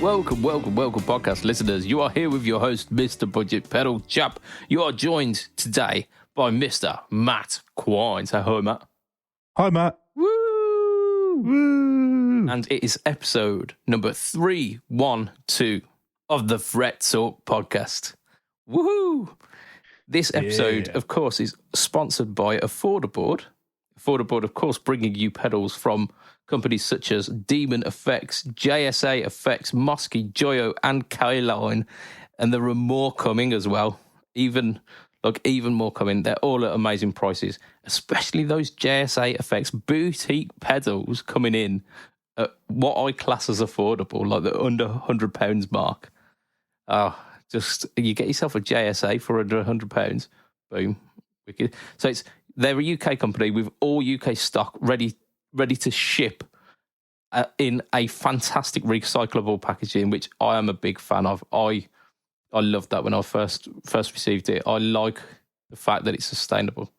Welcome, podcast listeners. You are here with your host, Mr. BudgetPedalChap. You are joined today by Mr. Matt Quine. Say hi, Matt. Hi, Matt. Woo! Woo! And it is episode number 312 of the Fret Talk podcast. Woohoo! This episode, of course, is sponsored by Affordaboard. Affordaboard, of course, bringing you pedals from companies such as DemonFX, JSA Effects, Mosky, Joyo, and Caline. And there are more coming as well. Even more coming. They're all at amazing prices, especially those JSA Effects boutique pedals coming in at what I class as affordable, like the under £100 mark. Just you get yourself a JSA for under £100. Boom. Wicked. So they're a UK company with all UK stock ready to ship in a fantastic recyclable packaging, which I am a big fan of. I loved that when I first received it. I like the fact that it's sustainable.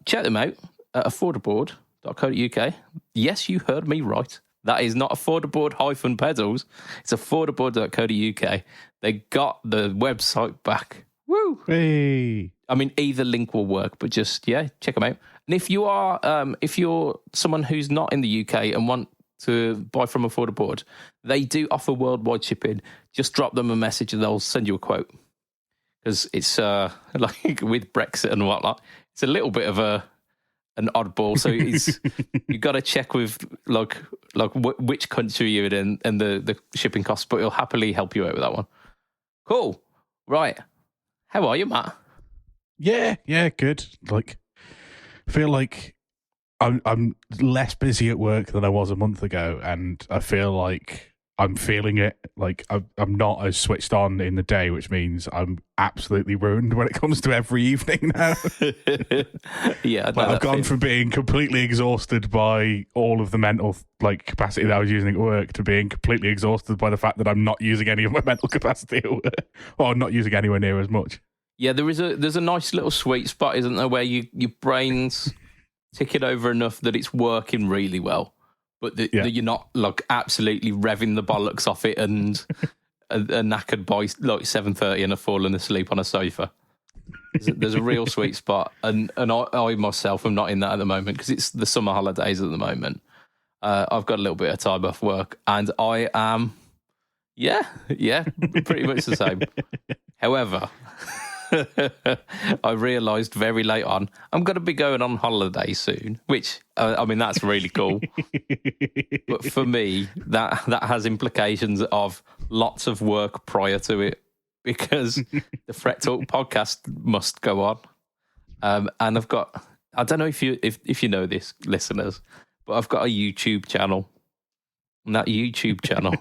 Check them out at affordaboard.co.uk. Yes, you heard me right. That is not affordaboard-pedals. It's affordaboard.co.uk. They got the website back. Woo! Hey. I mean, either link will work, but just, check them out. And if you're someone who's not in the UK and want to buy from Affordaboard, they do offer worldwide shipping. Just drop them a message and they'll send you a quote. Because it's like with Brexit and whatnot, it's a little bit of an oddball. So you got to check with which country you're in and the shipping costs, but it'll happily help you out with that one. Cool. Right. How are you, Matt? Yeah, good. I feel like I'm less busy at work than I was a month ago, and I feel like I'm feeling it. Like I'm not as switched on in the day, which means I'm absolutely ruined when it comes to every evening now. Yeah, I've gone from being completely exhausted by all of the mental capacity that I was using at work to being completely exhausted by the fact that I'm not using any of my mental capacity at work, or not using anywhere near as much. Yeah, there's a nice little sweet spot, isn't there, where your brain's ticking over enough that it's working really well, but that you're not absolutely revving the bollocks off it and knackered by 7:30 and have fallen asleep on a sofa. There's a real sweet spot, and I myself am not in that at the moment because it's the summer holidays at the moment. I've got a little bit of time off work, and I am, pretty much the same. However, I realised very late on I'm going to be going on holiday soon, which that's really cool. But for me, that has implications of lots of work prior to it because the Fret Talk podcast must go on. And I've got, I don't know if you know this, listeners, but I've got a YouTube channel. And that YouTube channel,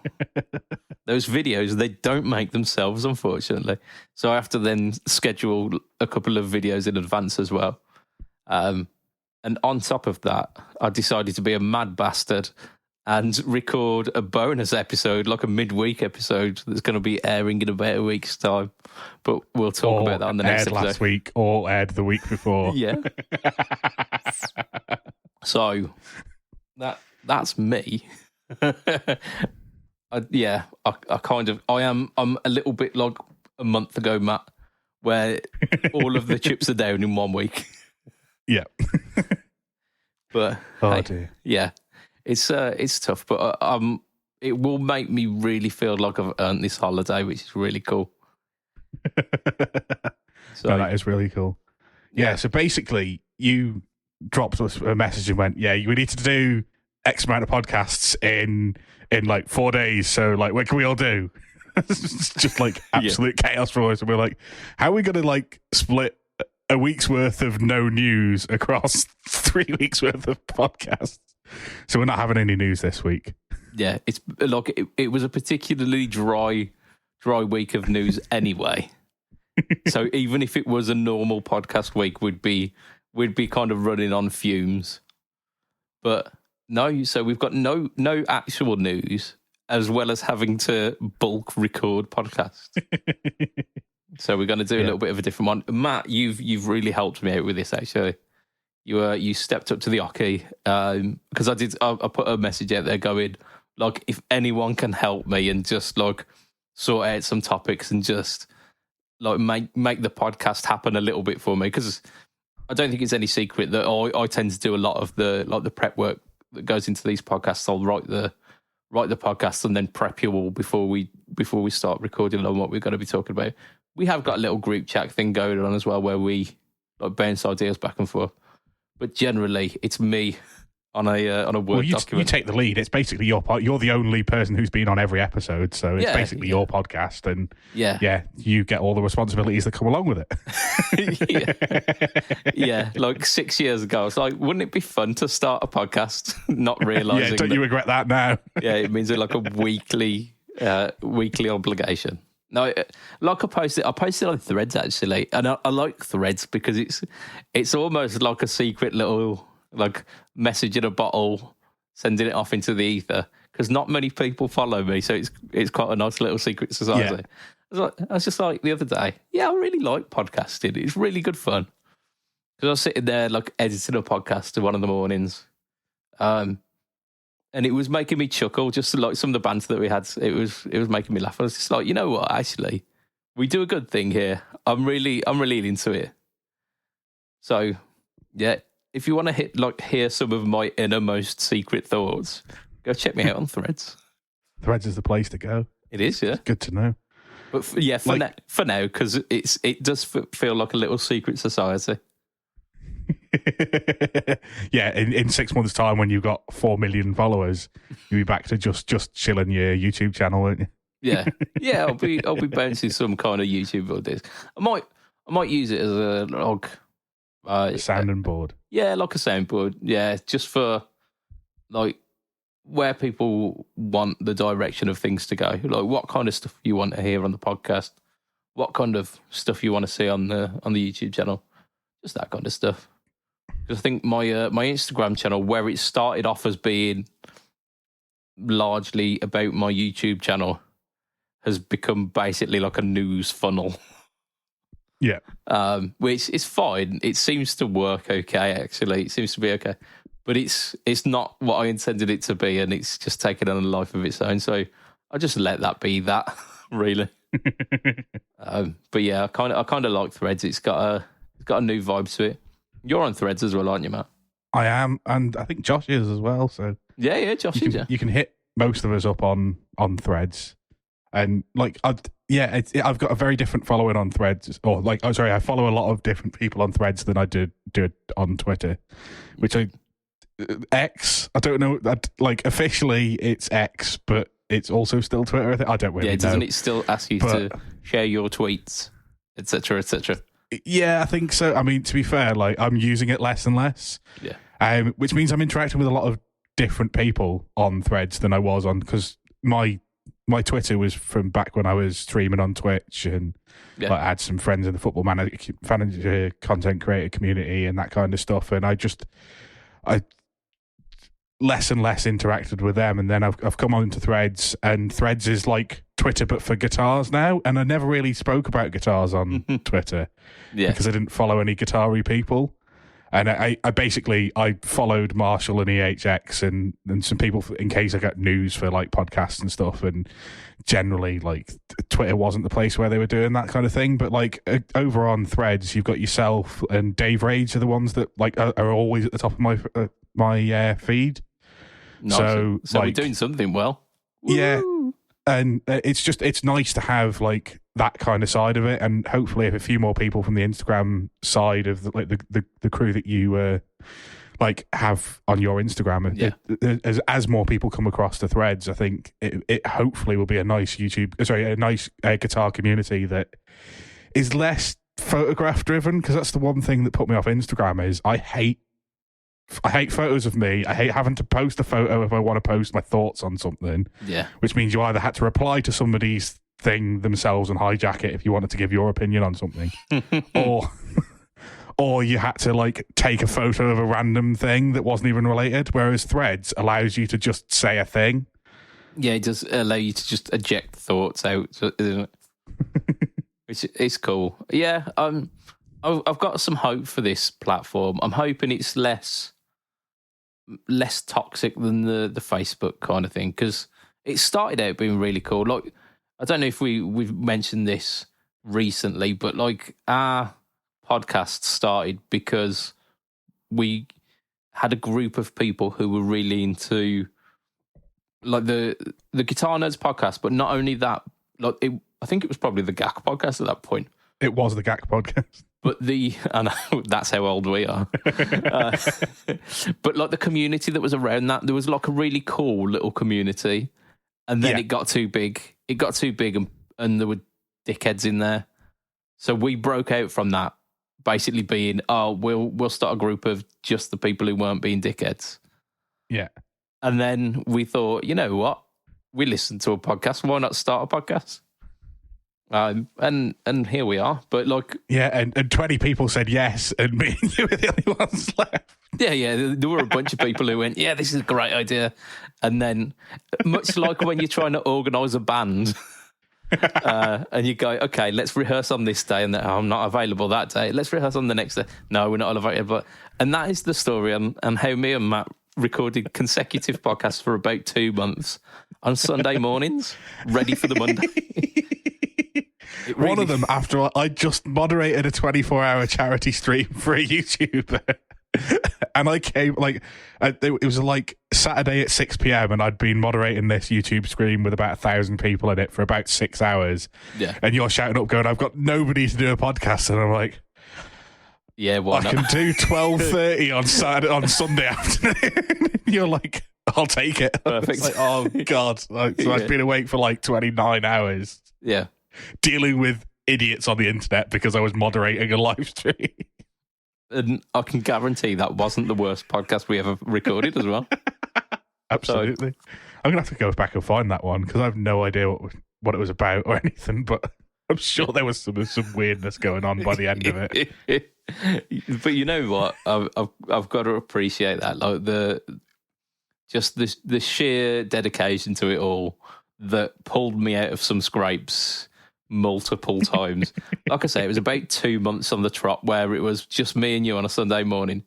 those videos, they don't make themselves, unfortunately. So I have to then schedule a couple of videos in advance as well. And on top of that, I decided to be a mad bastard and record a bonus episode, like a midweek episode that's going to be airing in about a week's time. But we'll talk about that on the next episode. Last week or aired the week before. Yeah. So that's me. I'm a little bit like a month ago, Matt, where all of the chips are down in 1 week. Yeah. But dear. Yeah, it's tough, but it will make me really feel like I've earned this holiday, which is really cool. So that is really cool. Yeah. So basically, you dropped us a message and went, "Yeah, we need to do X amount of podcasts in 4 days. So what can we all do?" It's just absolute chaos for us. And we're like, how are we going to split a week's worth of no news across 3 weeks worth of podcasts? So we're not having any news this week. Yeah, it's it was a particularly dry week of news anyway. So even if it was a normal podcast week, we'd be kind of running on fumes. But no, so we've got no actual news, as well as having to bulk record podcasts. So we're going to do a little bit of a different one. Matt, you've really helped me out with this, actually. You stepped up to the hockey because I put a message out there going, like, if anyone can help me and just like sort out some topics and just like make the podcast happen a little bit for me, because I don't think it's any secret that I tend to do a lot of the prep work that goes into these podcasts. I'll write the podcast and then prep you all before we start recording on what we're going to be talking about. We have got a little group chat thing going on as well where we like bounce ideas back and forth. But generally, it's me on a Word document. You take the lead. It's basically your part. You're the only person who's been on every episode, so it's basically your podcast, and you get all the responsibilities that come along with it. Yeah, like 6 years ago, I was like, wouldn't it be fun to start a podcast? Not realizing. Don't you regret that now? Yeah, it means like a weekly obligation. No, like I posted on Threads actually, and I like Threads because it's almost like a secret little like message in a bottle, sending it off into the ether, because not many people follow me, so it's quite a nice little secret society. Yeah. I was just like the other day, I really like podcasting. It's really good fun, because I was sitting there like editing a podcast one of the mornings, and it was making me chuckle, just like some of the banter that we had. It was making me laugh. I was just like, you know what? Actually, we do a good thing here. I'm really into it. So, yeah, if you want to hear some of my innermost secret thoughts, go check me out on Threads. Threads is the place to go. It is, yeah. It's good to know. But for now, because it does feel like a little secret society. Yeah, in 6 months' time, when you've got 4 million followers, you'll be back to just chilling your YouTube channel, won't you? Yeah. I'll be bouncing some kind of YouTube videos. I might use it as a log. A sounding board. Yeah, like a soundboard. Yeah, just for like where people want the direction of things to go. Like what kind of stuff you want to hear on the podcast, what kind of stuff you want to see on the YouTube channel, just that kind of stuff. Because I think my Instagram channel, where it started off as being largely about my YouTube channel, has become basically like a news funnel. Yeah. Which is fine. It seems to work okay, actually. It seems to be okay. But it's not what I intended it to be, and it's just taken on a life of its own. So I just let that be that, really. But yeah, I kind of like Threads. It's got a new vibe to it. You're on Threads as well, aren't you, Matt? I am, and I think Josh is as well. So yeah, Josh is. You can hit most of us up on Threads. And like, I've got a very different following on Threads, I follow a lot of different people on Threads than I do on Twitter, which X. I don't know. Like officially, it's X, but it's also still Twitter. I don't really know. Yeah, doesn't it still ask you to share your tweets, etc., etc.? Yeah, I think so. I mean, to be fair, like I'm using it less and less. Yeah. Which means I'm interacting with a lot of different people on Threads than I was on, because my Twitter was from back when I was streaming on Twitch, and I had some friends in the football manager content creator community and that kind of stuff. And I less and less interacted with them. And then I've come on to Threads, and Threads is like Twitter, but for guitars now. And I never really spoke about guitars on Twitter because I didn't follow any guitar-y people. And I basically followed Marshall and EHX and some people in case I got news for like podcasts and stuff. And generally, like Twitter wasn't the place where they were doing that kind of thing. But like over on Threads, you've got yourself and Dave Rage are the ones that like are always at the top of my feed. Nice. So we're doing something well. Yeah. And it's nice to have like that kind of side of it, and hopefully if a few more people from the Instagram side of the crew that you like have on your Instagram, as more people come across the Threads, I think it hopefully will be a nice guitar community that is less photograph driven, because that's the one thing that put me off Instagram is I hate photos of me. I hate having to post a photo if I want to post my thoughts on something. Yeah. Which means you either had to reply to somebody's thing themselves and hijack it if you wanted to give your opinion on something, or you had to like take a photo of a random thing that wasn't even related. Whereas Threads allows you to just say a thing. Yeah, it does allow you to just eject thoughts out, isn't it? Which is cool. Yeah, I've got some hope for this platform. I'm hoping it's less toxic than the Facebook kind of thing, because it started out being really cool. Like, I don't know if we've mentioned this recently, but like our podcast started because we had a group of people who were really into like the Guitar Nerds podcast, but not only that, like I think it was probably the GAC podcast at that point. It was the GAC podcast. But I know, that's how old we are. But like the community that was around that, there was like a really cool little community. And then it got too big. It got too big and there were dickheads in there. So we broke out from that, basically being, we'll start a group of just the people who weren't being dickheads. Yeah. And then we thought, you know what? We listened to a podcast. Why not start a podcast? And here we are. But like, and 20 people said yes, and me and you were the only ones left. Yeah. There were a bunch of people who went, yeah, this is a great idea. And then, much like when you're trying to organise a band, and you go, okay, let's rehearse on this day, and then, I'm not available that day. Let's rehearse on the next day. No, we're not available. And that is the story on how me and Matt recorded consecutive podcasts for about 2 months on Sunday mornings, ready for the Monday. One of them, after I just moderated a 24-hour charity stream for a YouTuber. And I came, it was like Saturday at 6 p.m. and I'd been moderating this YouTube stream with about 1,000 people in it for about 6 hours. Yeah. And you're shouting up going, I've got nobody to do a podcast. And I'm like, yeah, why not? I can do 12:30 on Sunday afternoon. You're like, I'll take it. Perfect. Like, oh, God. So I've been awake for like 29 hours. Yeah. Dealing with idiots on the internet because I was moderating a live stream. And I can guarantee that wasn't the worst podcast we ever recorded as well. Absolutely. I'm going to have to go back and find that one because I have no idea what it was about or anything, but I'm sure there was some weirdness going on by the end of it. But you know what? I've got to appreciate that. Like the sheer dedication to it all that pulled me out of some scrapes multiple times. Like I say, it was about 2 months on the trot where it was just me and you on a Sunday morning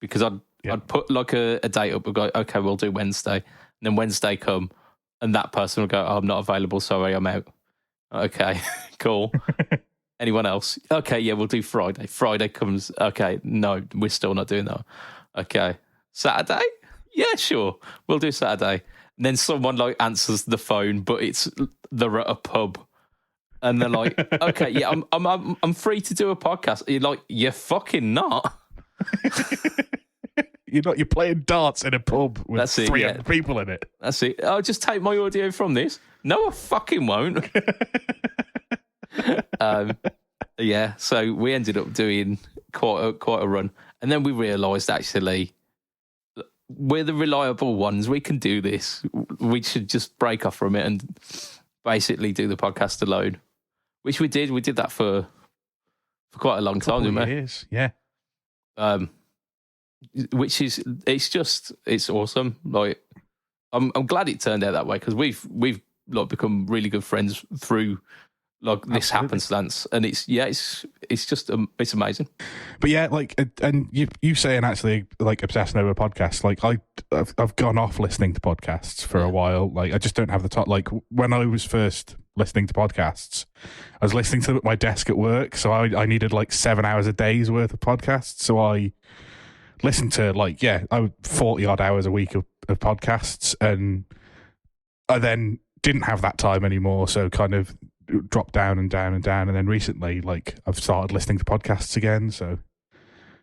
because I'd put like a date up and go, okay, we'll do Wednesday. And then Wednesday come and that person would go, I'm not available, sorry, I'm out. Okay, cool. Anyone else? Okay, yeah, we'll do Friday. Friday comes, okay, no, we're still not doing that. Okay, Saturday? Yeah, sure, we'll do Saturday. And then someone like answers the phone, but they're at a pub. And they're like, okay, yeah, I'm free to do a podcast. You're like, you're fucking not. You're playing darts in a pub with 300 people in it. That's it. I'll just take my audio from this. No, I fucking won't. Yeah, so we ended up doing quite a run. And then we realised, actually, we're the reliable ones. We can do this. We should just break off from it and basically do the podcast alone. Which we did. We did that for quite a long time, didn't we? Years, yeah. Which is, it's awesome. Like, I'm glad it turned out that way because we've like become really good friends through like this happenstance, and it's just it's amazing. But yeah, like, and you saying actually like obsessing over podcasts. Like I've gone off listening to podcasts for a while. Like I just don't have the time. Like when I was first listening to podcasts, I was listening to them at my desk at work, so I needed like 7 hours a day's worth of podcasts. So I listened to like 40 odd hours a week of podcasts, and I then didn't have that time anymore. So kind of dropped down and down and down, and then recently like I've started listening to podcasts again. So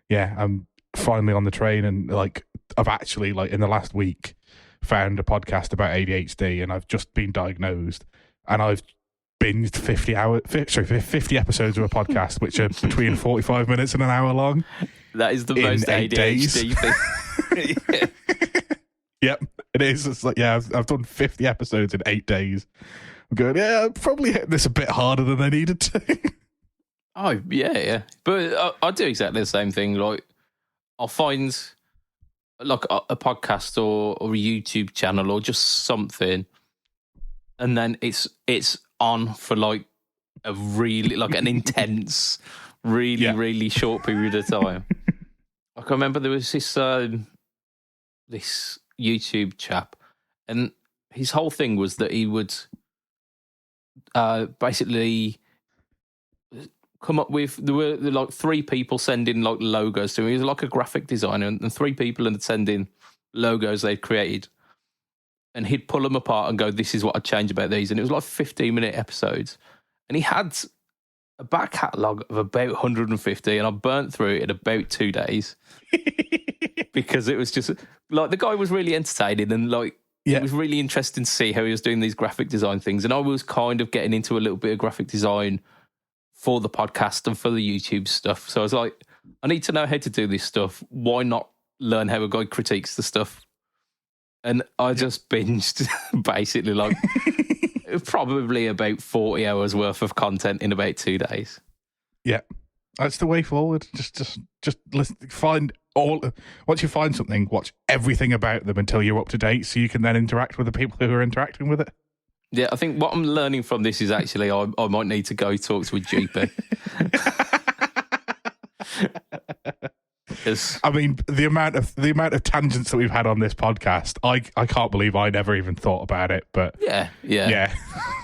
yeah, I'm finally on the train, and like I've actually like in the last week found a podcast about ADHD, and I've just been diagnosed, and I've binged 50 episodes of a podcast which are between 45 minutes and an hour long. That is the most ADHD thing. Yep, it is. It's like, yeah, I've done 50 episodes in 8 days. I'm going, yeah, I'm probably hitting this a bit harder than I needed to. Oh, yeah. But I do exactly the same thing. Like, I'll find like a podcast or a YouTube channel or just something, and then it's on for like a really, like an intense, really short period of time. Like I remember there was this YouTube chap, and his whole thing was that he would basically come up with, there were like 3 people sending like logos to him. He was like a graphic designer, and 3 people had sending logos they'd created, and he'd pull them apart and go, this is what I'd change about these. And it was like 15-minute episodes, and he had a back catalogue of about 150, and I burnt through it in about 2 days because it was just like, the guy was really entertaining, and like it was really interesting to see how he was doing these graphic design things. And I was kind of getting into a little bit of graphic design for the podcast and for the YouTube stuff. So I was like, I need to know how to do this stuff. Why not learn how a guy critiques the stuff? And I just binged basically like probably about 40 hours worth of content in about 2 days. Yeah, that's the way forward. Just listen, find all. Once you find something, watch everything about them until you're up to date, so you can then interact with the people who are interacting with it. Yeah, I think what I'm learning from this is actually I might need to go talk to a GP. I mean, the amount of tangents that we've had on this podcast, I can't believe I never even thought about it. But yeah.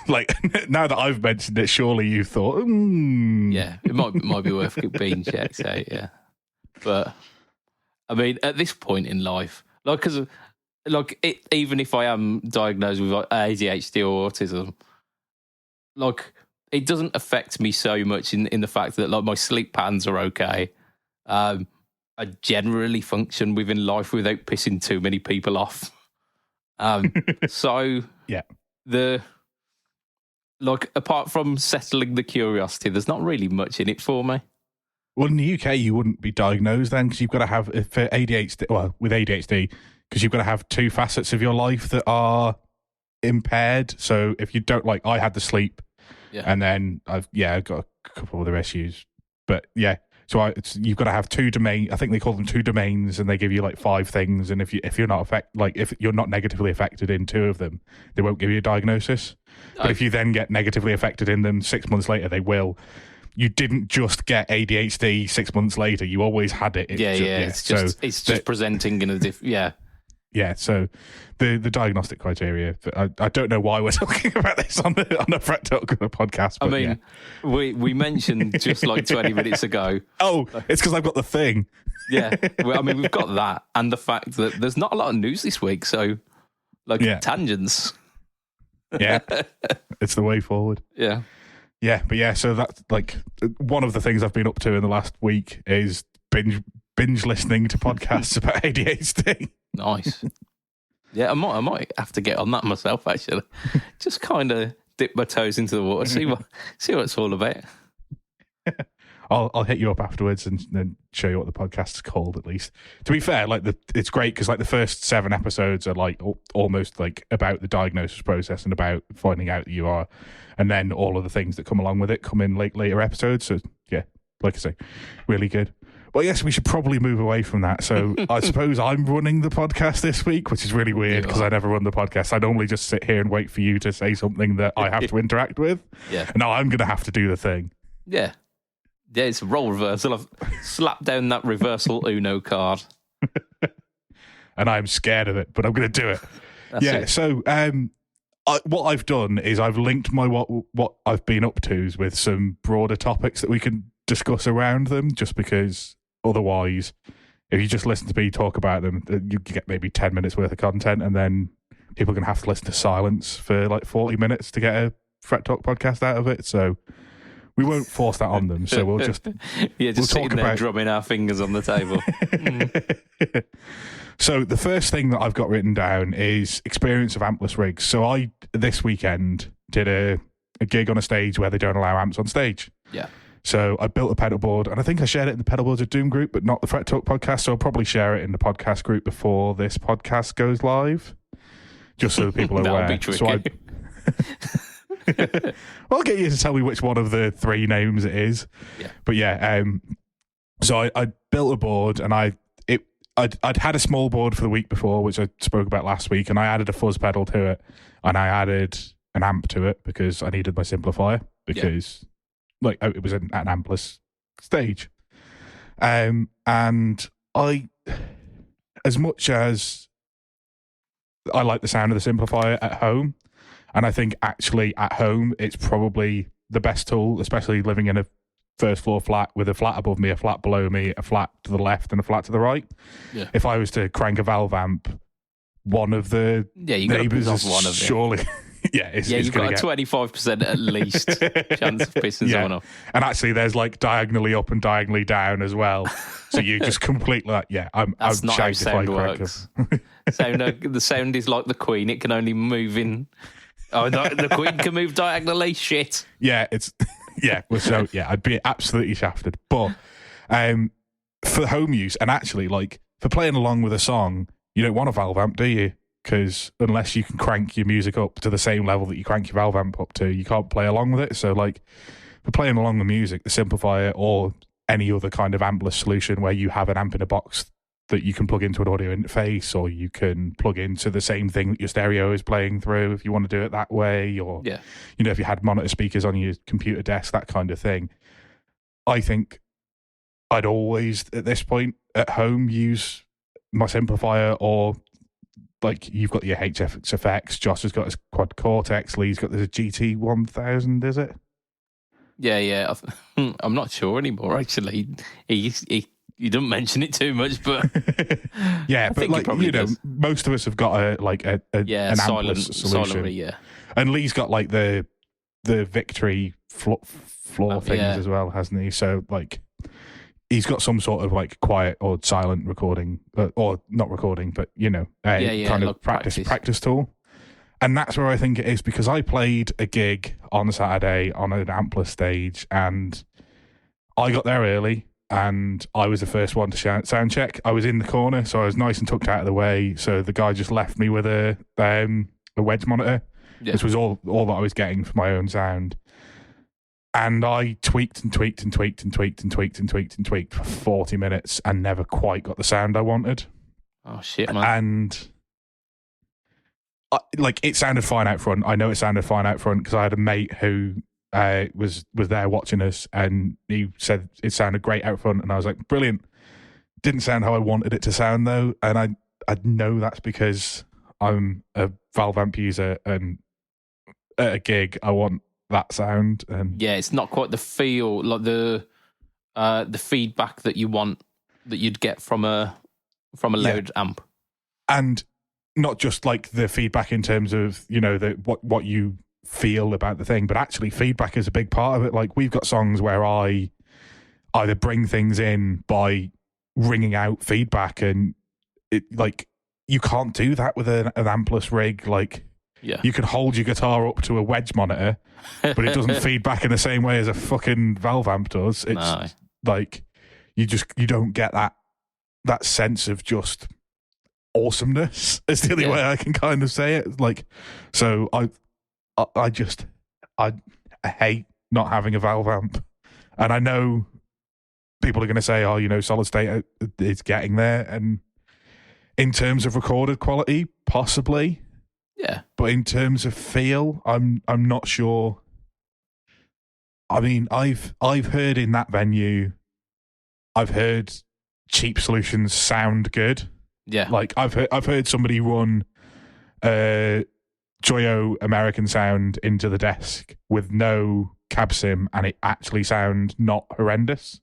Like, now that I've mentioned it, surely you thought, yeah, it might be worth being checked out. Yeah, but I mean, at this point in life, like, because like even if I am diagnosed with like ADHD or autism, like it doesn't affect me so much in the fact that like my sleep patterns are okay. I generally function within life without pissing too many people off. So yeah, like apart from settling the curiosity, there's not really much in it for me. Well, in the UK, you wouldn't be diagnosed then, because you've got to have, for ADHD, well, with ADHD, because you've got to have 2 facets of your life that are impaired. So if you don't, like, I had the sleep, and then I've got a couple of other issues, but yeah. So you've got to have 2 domains. I think they call them 2 domains, and they give you like 5 things. And if you're not if you're not negatively affected in 2 of them, they won't give you a diagnosis. But if you then get negatively affected in them 6 months later, they will. You didn't just get ADHD 6 months later. You always had it. It's just presenting in a different. Yeah, so the diagnostic criteria. I don't know why we're talking about this on a Fret Talk podcast. But I mean, we mentioned just like 20 minutes ago. Oh, it's because I've got the thing. Yeah, well, I mean, we've got that, and the fact that there's not a lot of news this week. So, like tangents. Yeah, it's the way forward. Yeah. Yeah, but yeah, so that's like one of the things I've been up to in the last week is binge listening to podcasts about ADHD. Nice. Yeah, I might have to get on that myself, actually. Just kind of dip my toes into the water, see what it's all about. I'll hit you up afterwards and then show you what the podcast is called, at least. To be fair, like it's great because like the first 7 episodes are like almost like about the diagnosis process and about finding out that you are, and then all of the things that come along with it come in later episodes. So yeah, like I say, really good. Well, yes, we should probably move away from that. So I suppose I'm running the podcast this week, which is really weird because I never run the podcast. I normally just sit here and wait for you to say something that I have to interact with. Yeah. Now I'm going to have to do the thing. Yeah. Yeah, it's a role reversal. I've slapped down that reversal Uno card. And I'm scared of it, but I'm going to do it. That's it. So what I've done is I've linked my what I've been up to with some broader topics that we can discuss around them, just because otherwise, if you just listen to me talk about them, you get maybe 10 minutes worth of content, and then people are going to have to listen to silence for like 40 minutes to get a Fret Talk podcast out of it. So we won't force that on them. So we'll just sitting there drumming our fingers on the table. So the first thing that I've got written down is experience of ampless rigs. So I this weekend did a gig on a stage where they don't allow amps on stage. Yeah. So I built a pedal board, and I think I shared it in the Pedal Boards of Doom group, but not the Fret Talk podcast. So I'll probably share it in the podcast group before this podcast goes live, just so people are aware. Be tricky. I'll get you to tell me which one of the 3 names it is. Yeah. But yeah, so I built a board, and I'd had a small board for the week before, which I spoke about last week, and I added a fuzz pedal to it, and I added an amp to it because I needed my simplifier, because like it was an ampless stage. And I, as much as I like the sound of the simplifier at home, and I think actually at home it's probably the best tool, especially living in a first floor flat with a flat above me, a flat below me, a flat to the left, and a flat to the right. Yeah. If I was to crank a valve amp, one of the neighbours is one of surely. You've got a 25% at least chance of pissing someone off. And actually, there's like diagonally up and diagonally down as well. So you just completely like, That's not how sound works. The sound is like the Queen; it can only move in. Oh, the Queen can move diagonally. Shit. Yeah, I'd be absolutely shafted. But for home use, and actually, like for playing along with a song, you don't want a valve amp, do you? Because unless you can crank your music up to the same level that you crank your valve amp up to, you can't play along with it. So, like, for playing along with music, the simplifier or any other kind of ampless solution where you have an amp in a box that you can plug into an audio interface, or you can plug into the same thing that your stereo is playing through if you want to do it that way, or, if you had monitor speakers on your computer desk, that kind of thing. I think I'd always, at this point, at home, use my simplifier, or like you've got your JSA Effects, Josh has got his Quad Cortex, Lee's got the GT1000, is it? Yeah. I'm not sure anymore, actually. He didn't mention it too much, but but like, most of us have got an ampless solution. And Lee's got like the Victory floor things as well, hasn't he? So like, he's got some sort of like quiet or silent recording, or not recording, but kind of practice tool. And that's where I think it is, because I played a gig on Saturday on an ampless stage, and I got there early, and I was the first one to sound check. I was in the corner, so I was nice and tucked out of the way. So the guy just left me with a wedge monitor, which was all that I was getting for my own sound. And I tweaked for 40 minutes and never quite got the sound I wanted. Oh, shit, man. And it sounded fine out front. I know it sounded fine out front because I had a mate who was there watching us, and he said it sounded great out front. And I was like, brilliant. Didn't sound how I wanted it to sound, though. And I know that's because I'm a valve amp user, and at a gig, I want that sound. And it's not quite the feel, like the feedback that you want, that you'd get from a loud amp, and not just like the feedback in terms of what you feel about the thing, but actually feedback is a big part of it. Like, we've got songs where I either bring things in by ringing out feedback, and it, like, you can't do that with an ampless rig. Like, you can hold your guitar up to a wedge monitor, but it doesn't feed back in the same way as a fucking valve amp does. It's like you don't get that sense of just awesomeness. It's the only way I can kind of say it. Like, so I hate not having a valve amp, and I know people are going to say, solid state is getting there, and in terms of recorded quality, possibly. Yeah, but in terms of feel, I'm not sure. I mean, I've heard in that venue, I've heard cheap solutions sound good. Yeah, like I've heard somebody run Joyo American sound into the desk with no cab sim, and it actually sound not horrendous.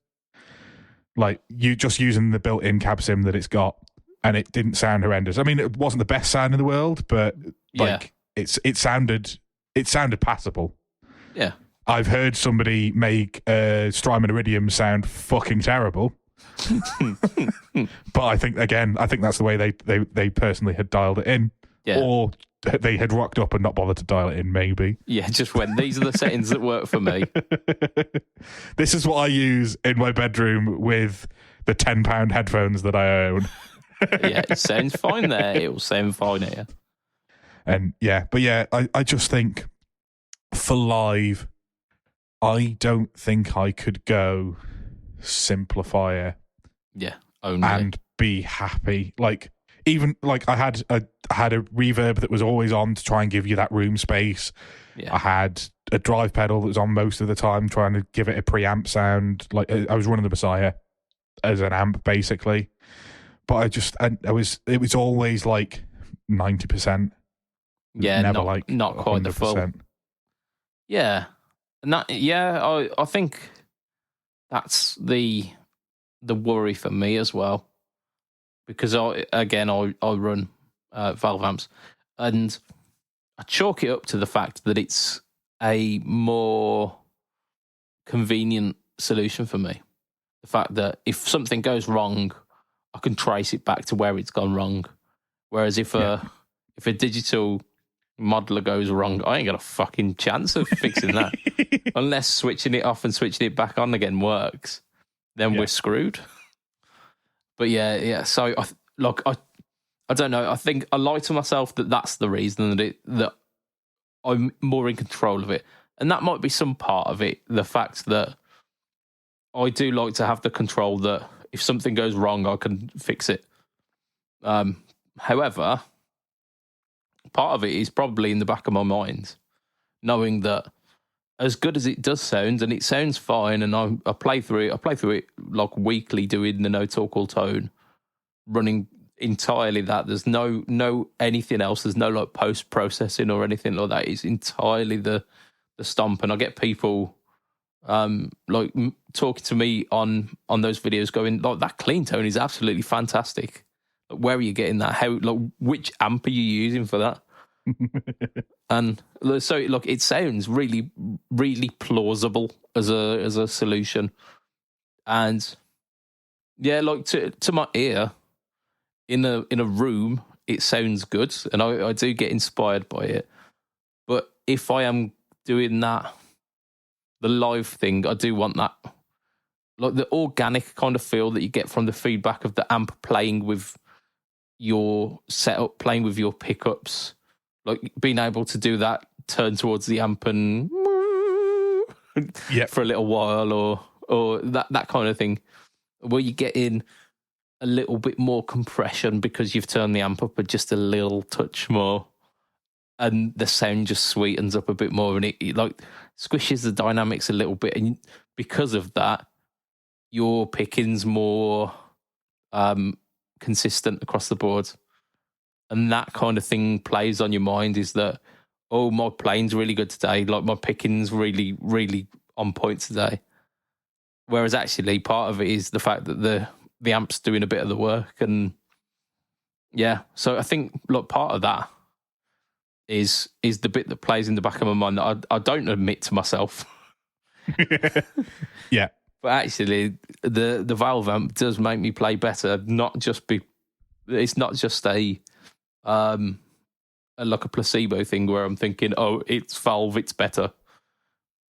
Like, you just using the built-in cab sim that it's got, and it didn't sound horrendous. I mean, it wasn't the best sound in the world, but it sounded passable. Yeah. I've heard somebody make Strymon Iridium sound fucking terrible. But I think that's the way they personally had dialed it in. Yeah. Or they had rocked up and not bothered to dial it in, maybe. Yeah, just when these are the settings that work for me. This is what I use in my bedroom with the £10 headphones that I own. Yeah, it sounds fine there. It will sound fine here. And I just think for live, I don't think I could go simplifier. Yeah, only. And be happy. Like, even like I had a reverb that was always on to try and give you that room space. Yeah. I had a drive pedal that was on most of the time, trying to give it a preamp sound. Like, I was running the Messiah as an amp basically, but it was always like 90%. Yeah, never not, like not quite 100%. the full. Yeah. And that, yeah, I think that's the worry for me as well. Because I run valve amps, and I chalk it up to the fact that it's a more convenient solution for me. The fact that if something goes wrong, I can trace it back to where it's gone wrong. Whereas if a digital modeler goes wrong, I ain't got a fucking chance of fixing that. Unless switching it off and switching it back on again works, then we're screwed. But yeah. So I don't know. I think I lie to myself that that's the reason that I'm more in control of it, and that might be some part of it. The fact that I do like to have the control that if something goes wrong, I can fix it. However, part of it is probably in the back of my mind, knowing that as good as it does sound, and it sounds fine, and I play through it like weekly, doing the no talk all tone, running entirely that. There's no anything else. There's no like post processing or anything like that. It's entirely the stomp, and I get people talking to me on those videos, going like, that clean tone is absolutely fantastic. Like, where are you getting that? How, like, which amp are you using for that? And so, look, it sounds really, really plausible as a solution, and yeah, like to my ear, in a room, it sounds good, and I do get inspired by it. But if I am doing that, the live thing, I do want that, like the organic kind of feel that you get from the feedback of the amp playing with your setup, playing with your pickups, like being able to do that, turn towards the amp and for a little while, or that kind of thing, where you get in a little bit more compression because you've turned the amp up just a little touch more, and the sound just sweetens up a bit more, and it like squishes the dynamics a little bit, and because of that, your picking's more consistent across the board. And that kind of thing plays on your mind, is that, oh, my playing's really good today, like my picking's really, really on point today. Whereas actually part of it is the fact that the amp's doing a bit of the work. And yeah, so I think, look, part of that is the bit that plays in the back of my mind that I don't admit to myself. Yeah. But actually, the valve amp does make me play better. It's not just a like a placebo thing where I'm thinking, oh, it's valve, it's better.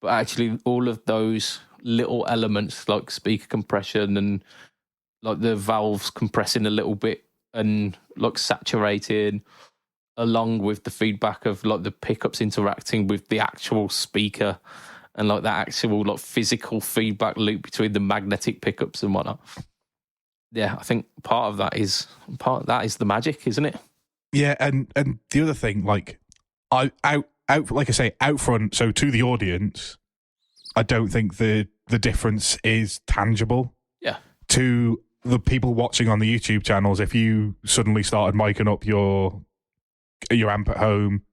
But actually, all of those little elements like speaker compression and like the valves compressing a little bit and like saturating, along with the feedback of like the pickups interacting with the actual speaker, and like that actual like physical feedback loop between the magnetic pickups and whatnot. Yeah, I think part of that is the magic, isn't it? Yeah, and the other thing, like out like I say, out front, so to the audience, I don't think the difference is tangible. Yeah. To the people watching on the YouTube channels, if you suddenly started miking up your amp at home,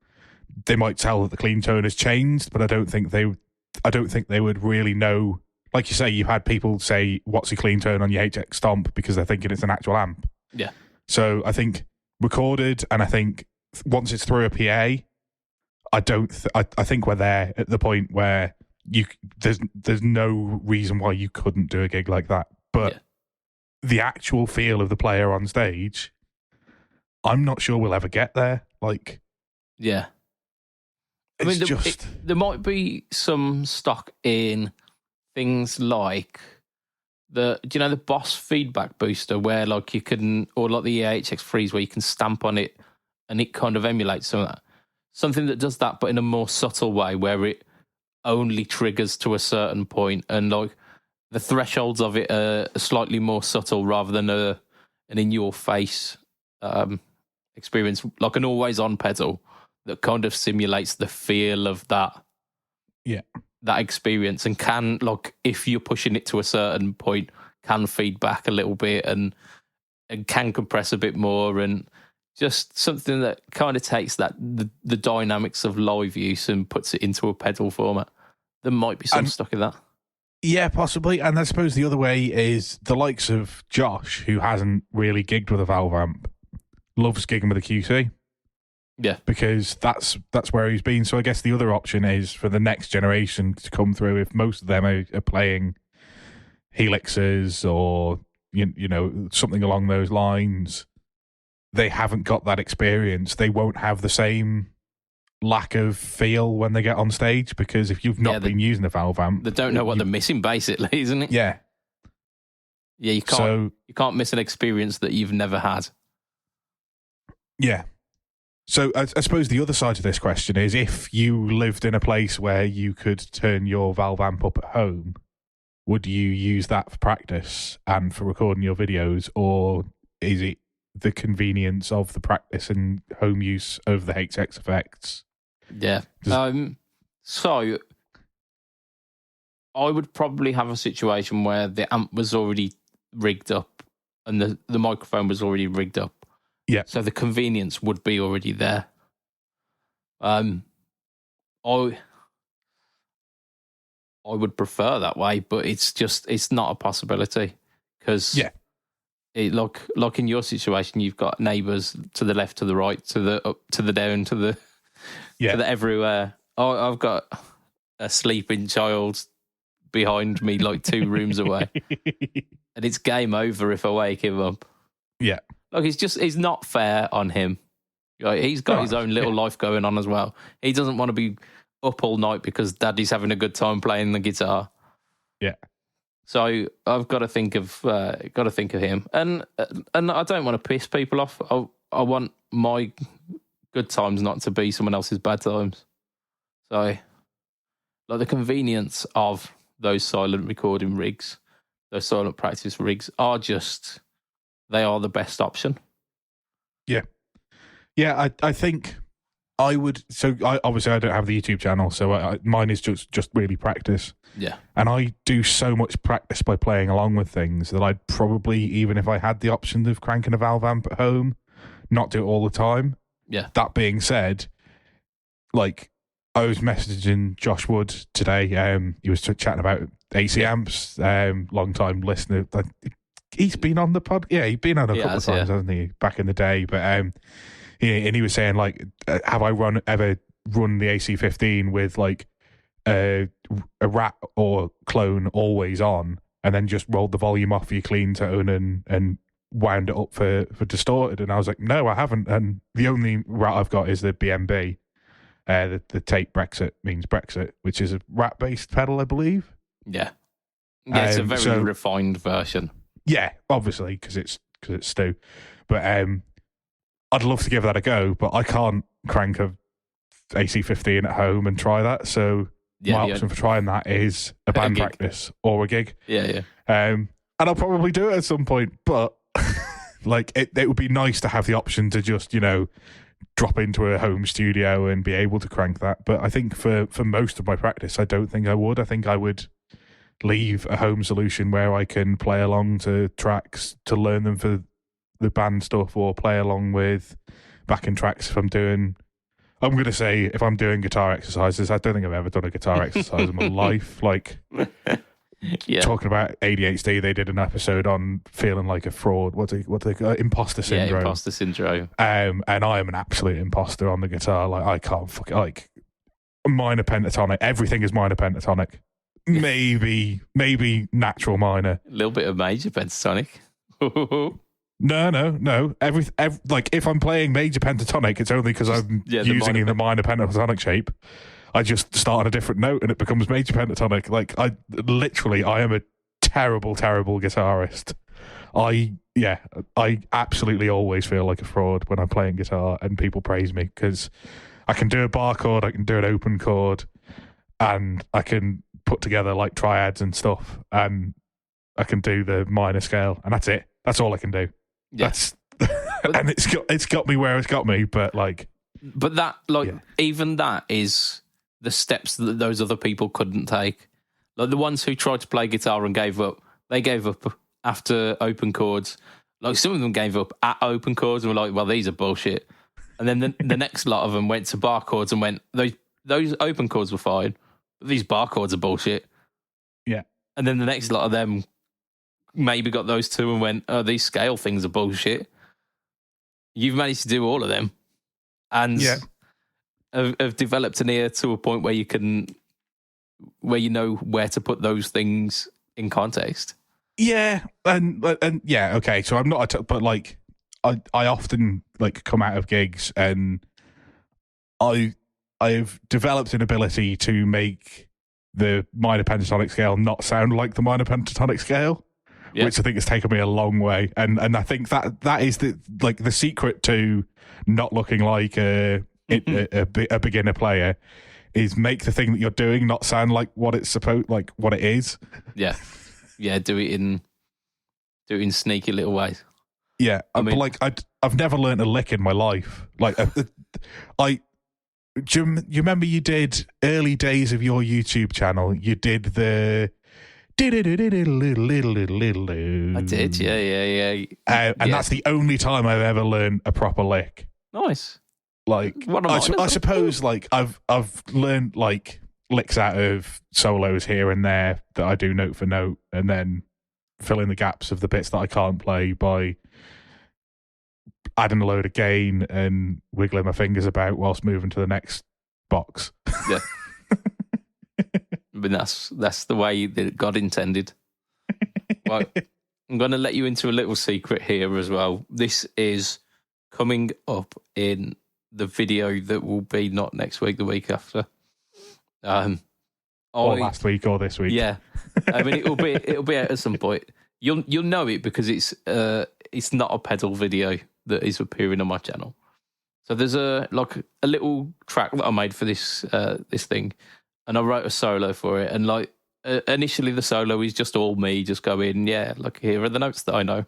they might tell that the clean tone has changed, but I don't think they would really know. Like you say, you had people say, "What's your clean tone on your HX Stomp?" because they're thinking it's an actual amp. Yeah. So I think recorded, and I think once it's through a PA, I think we're there at the point where there's no reason why you couldn't do a gig like that. But the actual feel of the player on stage, I'm not sure we'll ever get there. Like, yeah. I mean, there might be some stock in things like the Boss feedback booster, where like you can, or like the HX Freeze, where you can stamp on it and it kind of emulates some of that. Something that does that, but in a more subtle way, where it only triggers to a certain point, and like the thresholds of it are slightly more subtle rather than an in your face experience, like an always on pedal that kind of simulates the feel of that experience, and can, like, if you're pushing it to a certain point, can feed back a little bit and can compress a bit more, and just something that kind of takes the dynamics of live use and puts it into a pedal format. There might be some stuck in that. Yeah, possibly. And I suppose the other way is the likes of Josh, who hasn't really gigged with a Valve amp, loves gigging with a QC. Yeah. Because that's where he's been. So I guess the other option is for the next generation to come through, if most of them are playing Helixes or, you know, something along those lines, they haven't got that experience. They won't have the same lack of feel when they get on stage, because if you've not been using a Valve amp, they don't know what they're missing, basically, isn't it? Yeah. Yeah, you can't miss an experience that you've never had. Yeah. So I suppose the other side of this question is, if you lived in a place where you could turn your Valve amp up at home, would you use that for practice and for recording your videos, or is it the convenience of the practice and home use of the JSA Effects? Yeah. So I would probably have a situation where the amp was already rigged up and the microphone was already rigged up. Yeah. So the convenience would be already there. I would prefer that way, but it's not a possibility, because like in your situation, you've got neighbours to the left, to the right, to the up, to the down, to the everywhere. I've got a sleeping child behind me, like 2 rooms away, and it's game over if I wake him up. Yeah, like it's not fair on him. Like, he's got his own little life going on as well. He doesn't want to be up all night because Daddy's having a good time playing the guitar. Yeah. So I've got to think of him, and I don't want to piss people off. I want my good times not to be someone else's bad times. So, like, the convenience of those silent recording rigs, those silent practice rigs, they are the best option. Yeah, yeah. I think I would. So obviously I don't have the YouTube channel, so mine is just really practice. Yeah. And I do so much practice by playing along with things that I'd probably, even if I had the option of cranking a Valve amp at home, not do it all the time. Yeah. That being said, like, I was messaging Josh Wood today. He was chatting about AC amps. Long time listener. He's been on the pod. Yeah, he's been on a couple of times, hasn't he? Back in the day. But and he was saying, like, have I ever run the AC15 with like a rat or clone always on, and then just rolled the volume off your clean tone and wound it up for distorted? And I was like, no, I haven't. And the only rat I've got is the BMB. The tape Brexit means Brexit, which is a rat-based pedal, I believe. Yeah. Yeah, it's a very refined version. Yeah, obviously, because it's Stu. But I'd love to give that a go, but I can't crank a AC15 at home and try that. So my option for trying that is a band practice or a gig. Yeah. And I'll probably do it at some point, but like it would be nice to have the option to just, you know, drop into a home studio and be able to crank that. But I think for most of my practice, I don't think I would. I think I would leave a home solution where I can play along to tracks to learn them for the band stuff, or play along with backing tracks if I'm doing guitar exercises. I don't think I've ever done a guitar exercise in my life. Like, talking about ADHD, they did an episode on feeling like a fraud. What do they call it? Imposter syndrome. Yeah, imposter syndrome. And I am an absolute imposter on the guitar. Like, I can't like minor pentatonic. Everything is minor pentatonic. Maybe natural minor. A little bit of major pentatonic. No. Like, if I'm playing major pentatonic, it's only because I'm using the minor pentatonic shape. I just start on a different note and it becomes major pentatonic. Like, I am a terrible, terrible guitarist. I absolutely always feel like a fraud when I'm playing guitar and people praise me, because I can do a bar chord, I can do an open chord, and I can put together like triads and stuff, and I can do the minor scale, and that's it. That's all I can do. Yeah. And it's got me where it's got me, but even that is the steps that those other people couldn't take. Like, the ones who tried to play guitar and gave up, they gave up after open chords, Like some of them gave up at open chords and were like, well, these are bullshit. And then the next lot of them went to bar chords and went, those open chords were fine, but these bar chords are bullshit. Yeah. And then the next lot of them maybe got those two and went, oh, these scale things are bullshit. You've managed to do all of them and have developed an ear to a point where you know where to put those things in context. Yeah, and yeah, okay. So I'm not, but like, I often like come out of gigs and I've developed an ability to make the minor pentatonic scale not sound like the minor pentatonic scale, which I think has taken me a long way. And I think that is the secret to not looking like a beginner player is make the thing that you're doing not sound like what it's what it is. Yeah. Yeah, do it in sneaky little ways. Yeah, but like I've never learned a lick in my life. Like do you remember you did early days of your YouTube channel? You did the. I did, yeah. And that's the only time I've ever learned a proper lick. Nice. Like I suppose like I've learned like licks out of solos here and there that I do note for note, and then fill in the gaps of the bits that I can't play by adding a load of gain and wiggling my fingers about whilst moving to the next box. Yeah. But that's the way that God intended. Right. I'm going to let you into a little secret here as well. This is coming up in the video that will be not next week, the week after. Or last week or this week. Yeah. I mean, it'll be out at some point. You'll know it because it's not a pedal video that is appearing on my channel. So there's a little track that I made for this thing, and I wrote a solo for it. And like initially, the solo is just all me, just going, yeah, like here are the notes that I know.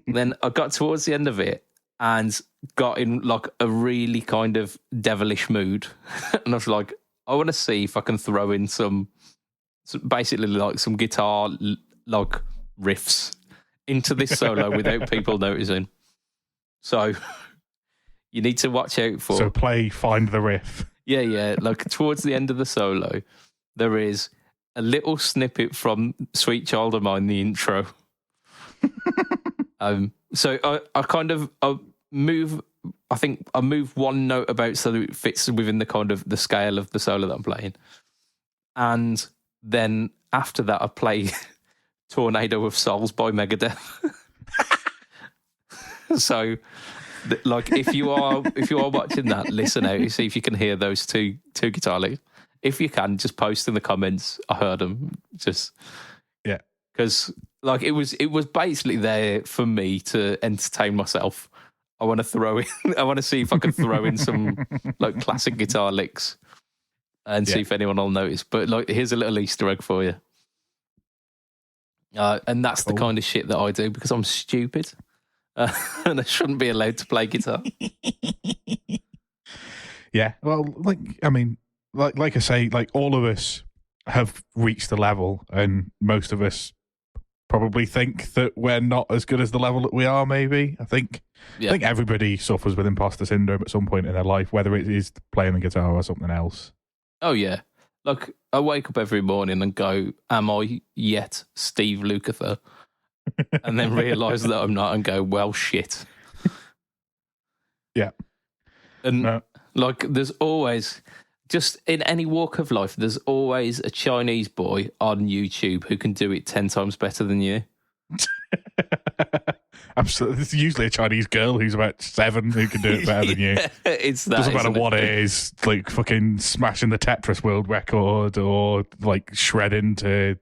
Then I got towards the end of it and got in like a really kind of devilish mood, and I was like, I want to see if I can throw in some basically like some guitar like riffs into this solo without people noticing. So you need to watch out for. So play Find the Riff. Yeah. Like towards the end of the solo, there is a little snippet from Sweet Child of Mine, the intro. So I move one note about so that it fits within the kind of the scale of the solo that I'm playing. And then after that, I play Tornado of Souls by Megadeth. So, like, if you are watching that, listen out, see if you can hear those two guitar licks. If you can, just post in the comments. I heard them. Just because like it was basically there for me to entertain myself. I want to throw in. I want to see if I can throw in some like classic guitar licks and see if anyone will notice. But like, here's a little Easter egg for you. And that's the kind of shit that I do because I'm stupid. And I shouldn't be allowed to play guitar. Yeah, well, like I mean, like I say, like all of us have reached the level, and most of us probably think that we're not as good as the level that we are. Maybe I think everybody suffers with imposter syndrome at some point in their life, whether it is playing the guitar or something else. Oh yeah, like I wake up every morning and go, "Am I yet Steve Lukather?" And then realise that I'm not, and go, "Well, shit." Yeah, and like, there's always, just in any walk of life, there's always a Chinese boy on YouTube who can do it 10 times better than you. Absolutely, it's usually a Chinese girl who's about 7 who can do it better than you. It's that. Doesn't matter what it is, like fucking smashing the Tetris world record or like shredding to,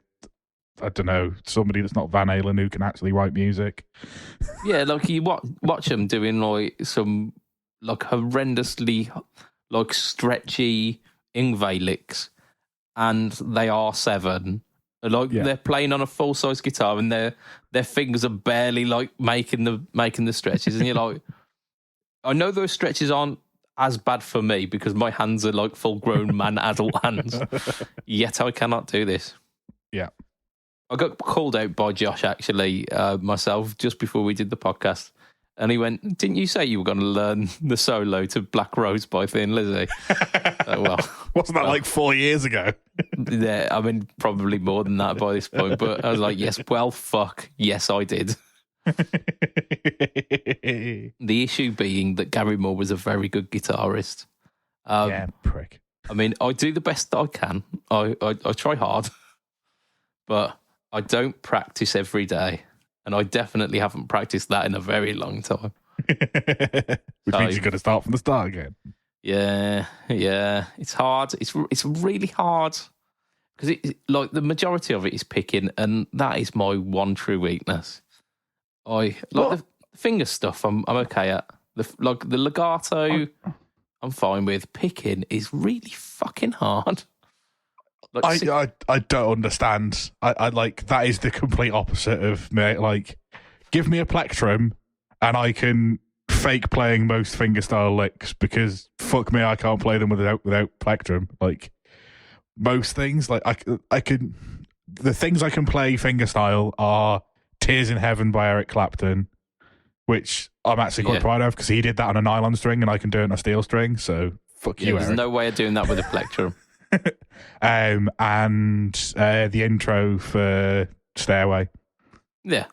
I don't know, somebody that's not Van Halen who can actually write music. Yeah, like you watch them doing like some like horrendously like stretchy Ingve licks, and they are 7. Like they're playing on a full size guitar, and their fingers are barely like making the stretches, and you're like, I know those stretches aren't as bad for me because my hands are like full grown man adult hands, yet I cannot do this. Yeah. I got called out by Josh, actually, myself, just before we did the podcast. And he went, didn't you say you were going to learn the solo to Black Rose by Thin Lizzy? Well. Wasn't that like 4 years ago? Yeah, I mean, probably more than that by this point. But I was like, yes, well, fuck. Yes, I did. The issue being that Gary Moore was a very good guitarist. Yeah, prick. I mean, I do the best that I can. I try hard. But I don't practice every day. And I definitely haven't practiced that in a very long time. Which means you're going to start from the start again. Yeah. It's hard. It's really hard. Because like the majority of it is picking, and that is my one true weakness. The finger stuff I'm okay at. The legato I'm fine with. Picking is really fucking hard. I don't understand. I like that is the complete opposite of me. Like, give me a plectrum and I can fake playing most fingerstyle licks because fuck me, I can't play them without plectrum. Like most things, like I can. The things I can play fingerstyle are "Tears in Heaven" by Eric Clapton, which I'm actually quite proud of because he did that on a nylon string and I can do it on a steel string. So fuck you, There's Eric. no way of doing that with a plectrum. And the intro for Stairway. Yeah.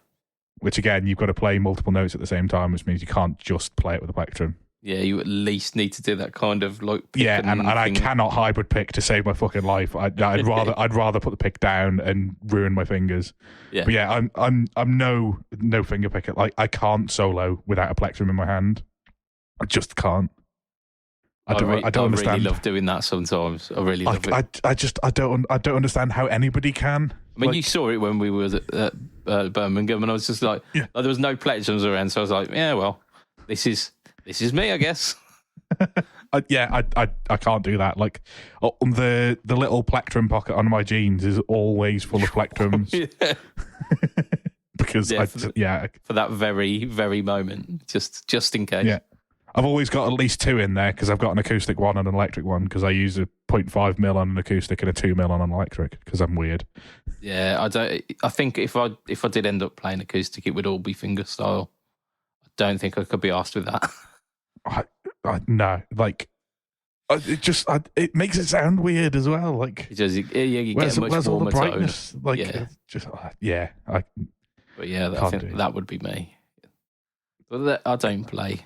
Which again, you've got to play multiple notes at the same time, which means you can't just play it with a plectrum. Yeah, you at least need to do that kind of like. And I cannot hybrid pick to save my fucking life. I'd rather put the pick down and ruin my fingers. Yeah. But yeah, I'm no finger picker. Like I can't solo without a plectrum in my hand. I just can't. I don't understand. I really love doing that sometimes. I really love it. I don't understand how anybody can. I mean, you saw it when we were at Birmingham, and I was just like, there was no plectrums around, so I was like, yeah, well, this is me, I guess. I can't do that. Like, the little plectrum pocket on my jeans is always full of plectrums. Because for that very, very moment, just in case. Yeah. I've always got at least two in there because I've got an acoustic one and an electric one because I use a 0.5 mil on an acoustic and a 2 mil on an electric because I'm weird. Yeah, I think if I did end up playing acoustic, it would all be fingerstyle. I don't think I could be asked with that. No, like it makes it sound weird as well. Like it does. You get a much warmer tone. Like But I think that would be me. But I don't play.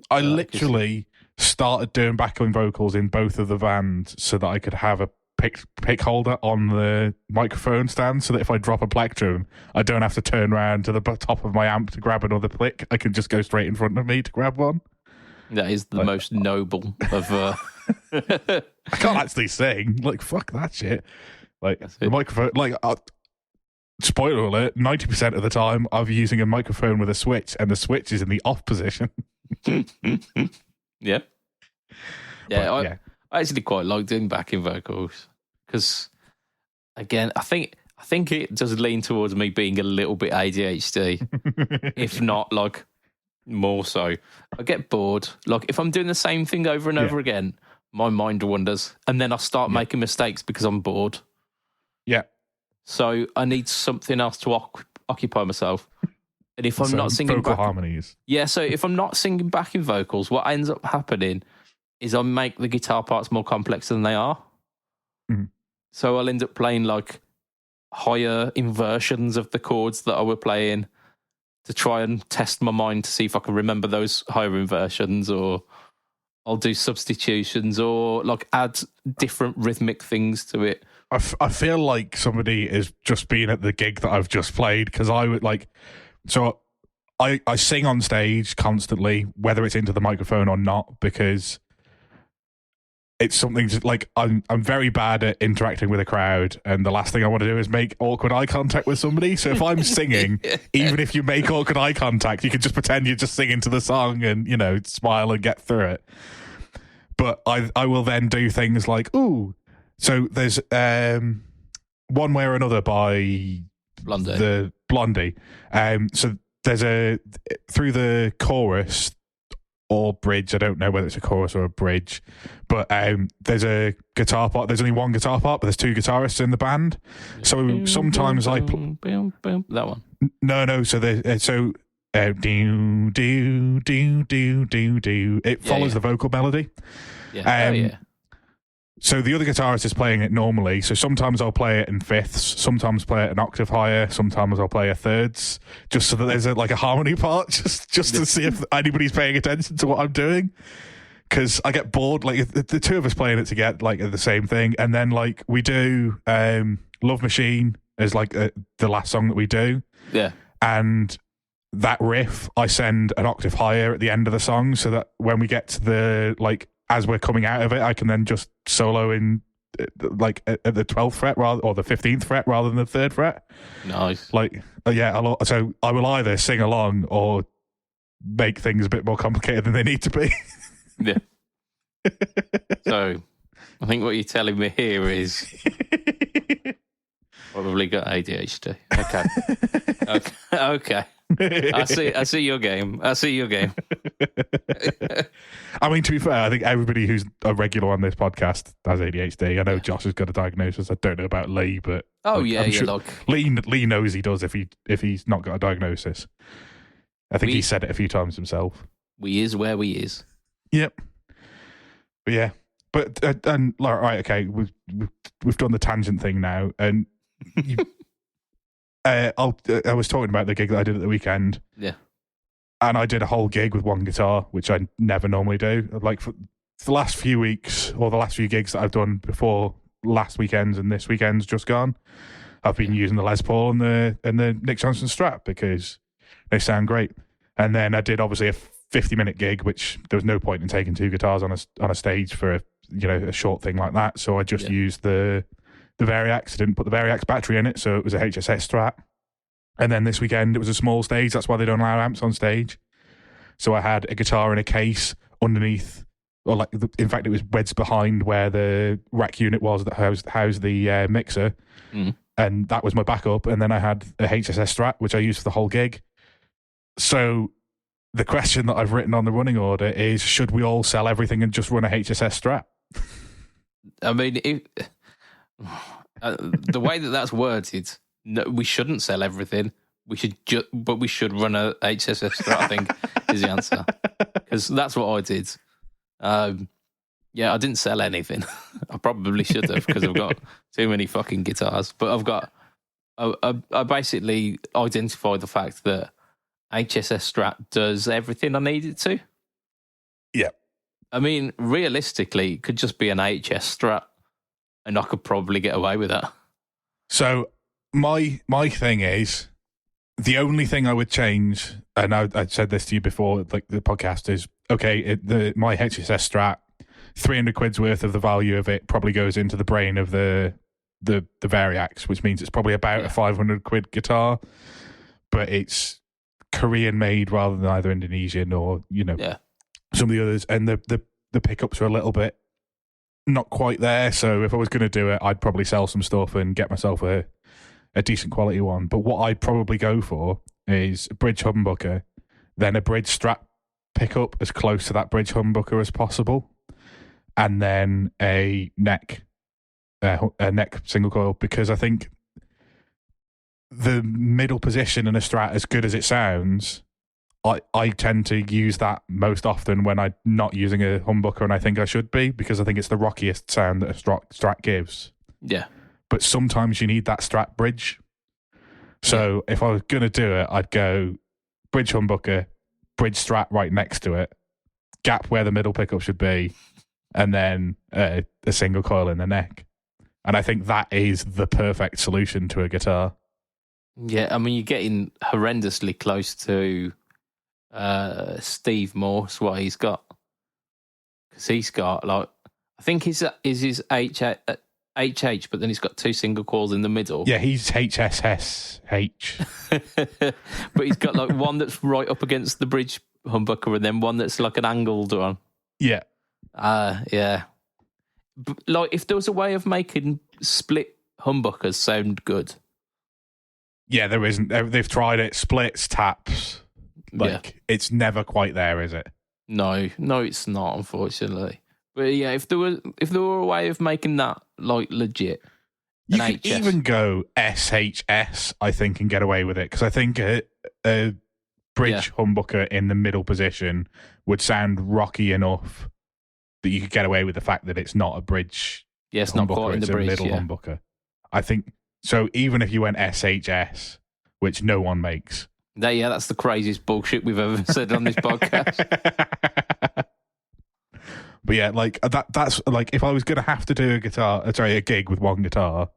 I literally started doing backing vocals in both of the vans so that I could have a pick holder on the microphone stand so that if I drop a plectrum, I don't have to turn around to the top of my amp to grab another pick. I can just go straight in front of me to grab one. That is the most noble of... I can't actually sing. Like, fuck that shit. Like, the microphone... Like... spoiler alert, 90% of the time I'm using a microphone with a switch and the switch is in the off position. Yeah. I actually quite like doing backing vocals because, again, I think it does lean towards me being a little bit ADHD, if not like more so. I get bored. Like if I'm doing the same thing over and over again, my mind wanders and then I start making mistakes because I'm bored. Yeah. So I need something else to occupy myself. And if I'm not singing vocal harmonies. Yeah, so if I'm not singing backing vocals, what ends up happening is I make the guitar parts more complex than they are. Mm-hmm. So I'll end up playing like higher inversions of the chords that I were playing to try and test my mind to see if I can remember those higher inversions, or I'll do substitutions or like add different rhythmic things to it. I feel like somebody is just being at the gig that I've just played because I would like... So I sing on stage constantly, whether it's into the microphone or not, because it's something just like I'm very bad at interacting with a crowd, and the last thing I want to do is make awkward eye contact with somebody. So if I'm singing, even if you make awkward eye contact, you can just pretend you're just singing to the song and, you know, smile and get through it. But I will then do things like, ooh, so there's One Way or Another by Blondie. So there's through the chorus, or bridge. I don't know whether it's a chorus or a bridge, but there's a guitar part. There's only one guitar part, but there's two guitarists in the band. So sometimes I that one. No. So do do do do do do. It follows the vocal melody. Yeah. So the other guitarist is playing it normally. So sometimes I'll play it in fifths, sometimes play it an octave higher, sometimes I'll play a thirds, just so that there's a harmony part, just to see if anybody's paying attention to what I'm doing. Because I get bored, like the two of us playing it together, like the same thing, and then like we do "Love Machine" as like the last song that we do. Yeah, and that riff I send an octave higher at the end of the song, so that when we get to the as we're coming out of it, I can then just solo in at the 12th fret or the 15th fret rather than the 3rd fret. Nice. So I will either sing along or make things a bit more complicated than they need to be. Yeah. So I think what you're telling me here is probably got ADHD. Okay. I see your game. I mean, to be fair, I think everybody who's a regular on this podcast has ADHD. I know Josh has got a diagnosis. I don't know about Lee, but sure Lee knows he does if he's not got a diagnosis. I think he said it a few times himself. We is where we is. Yep. But yeah, right, okay, we've done the tangent thing now, and I was talking about the gig that I did at the weekend. Yeah. And I did a whole gig with one guitar, which I never normally do. Like for the last few weeks, or the last few gigs that I've done before last weekend's and this weekend's just gone, I've been using the Les Paul and the Nick Johnson Strat because they sound great. And then I did obviously a 50-minute gig, which there was no point in taking two guitars on a stage for a short thing like that. So I just used the Variax. I didn't put the Variax battery in it, so it was a HSS Strat. And then this weekend, it was a small stage. That's why they don't allow amps on stage. So I had a guitar in a case underneath, or in fact, it was wedged behind where the rack unit was that housed the mixer. Mm. And that was my backup. And then I had a HSS Strat, which I used for the whole gig. So the question that I've written on the running order is, should we all sell everything and just run a HSS Strat? I mean, the way that's worded, no, we shouldn't sell everything. We should, but we should run a HSS Strat, I think, is the answer. Because that's what I did. I didn't sell anything. I probably should have, because I've got too many fucking guitars. But I basically identified the fact that HSS Strat does everything I need it to. Yeah. I mean, realistically, it could just be an HS Strat, and I could probably get away with that. So my thing is, the only thing I would change, and I said this to you before, like the podcast, is okay. My HSS Strat, 300 quid's worth of the value of it probably goes into the brain of the Variax, which means it's probably about a 500 quid guitar, but it's Korean made rather than either Indonesian or some of the others, and the pickups are a little bit not quite there. So if I was going to do it, I'd probably sell some stuff and get myself a decent quality one. But what I'd probably go for is a bridge humbucker, then a bridge Strat pickup as close to that bridge humbucker as possible, and then a neck single coil, because I think the middle position in a Strat, as good as it sounds, I tend to use that most often when I'm not using a humbucker, and I think I should be, because I think it's the rockiest sound that a Strat gives. Yeah. But sometimes you need that Strat bridge. So if I was going to do it, I'd go bridge humbucker, bridge Strat right next to it, gap where the middle pickup should be, and then a single coil in the neck. And I think that is the perfect solution to a guitar. Yeah, I mean, you're getting horrendously close to Steve Morse, what he's got. Because he's got, I think his HH, but then he's got two single coils in the middle. Yeah, he's HSSH. But he's got one that's right up against the bridge humbucker, and then one that's like an angled one. Yeah. Yeah. But, if there was a way of making split humbuckers sound good. Yeah, there isn't. They've tried it. Splits, taps. It's never quite there, is it? No, it's not, unfortunately. But yeah, if there were a way of making that like legit, you could even go SHS, I think, and get away with it, because I think a bridge humbucker in the middle position would sound rocky enough that you could get away with the fact that it's not a bridge. Yeah, it's not quite in the bridge. It's a middle humbucker. I think so. Even if you went SHS, which no one makes. That's the craziest bullshit we've ever said on this podcast. But yeah, like that's like, if I was going to have to do a gig with one guitar,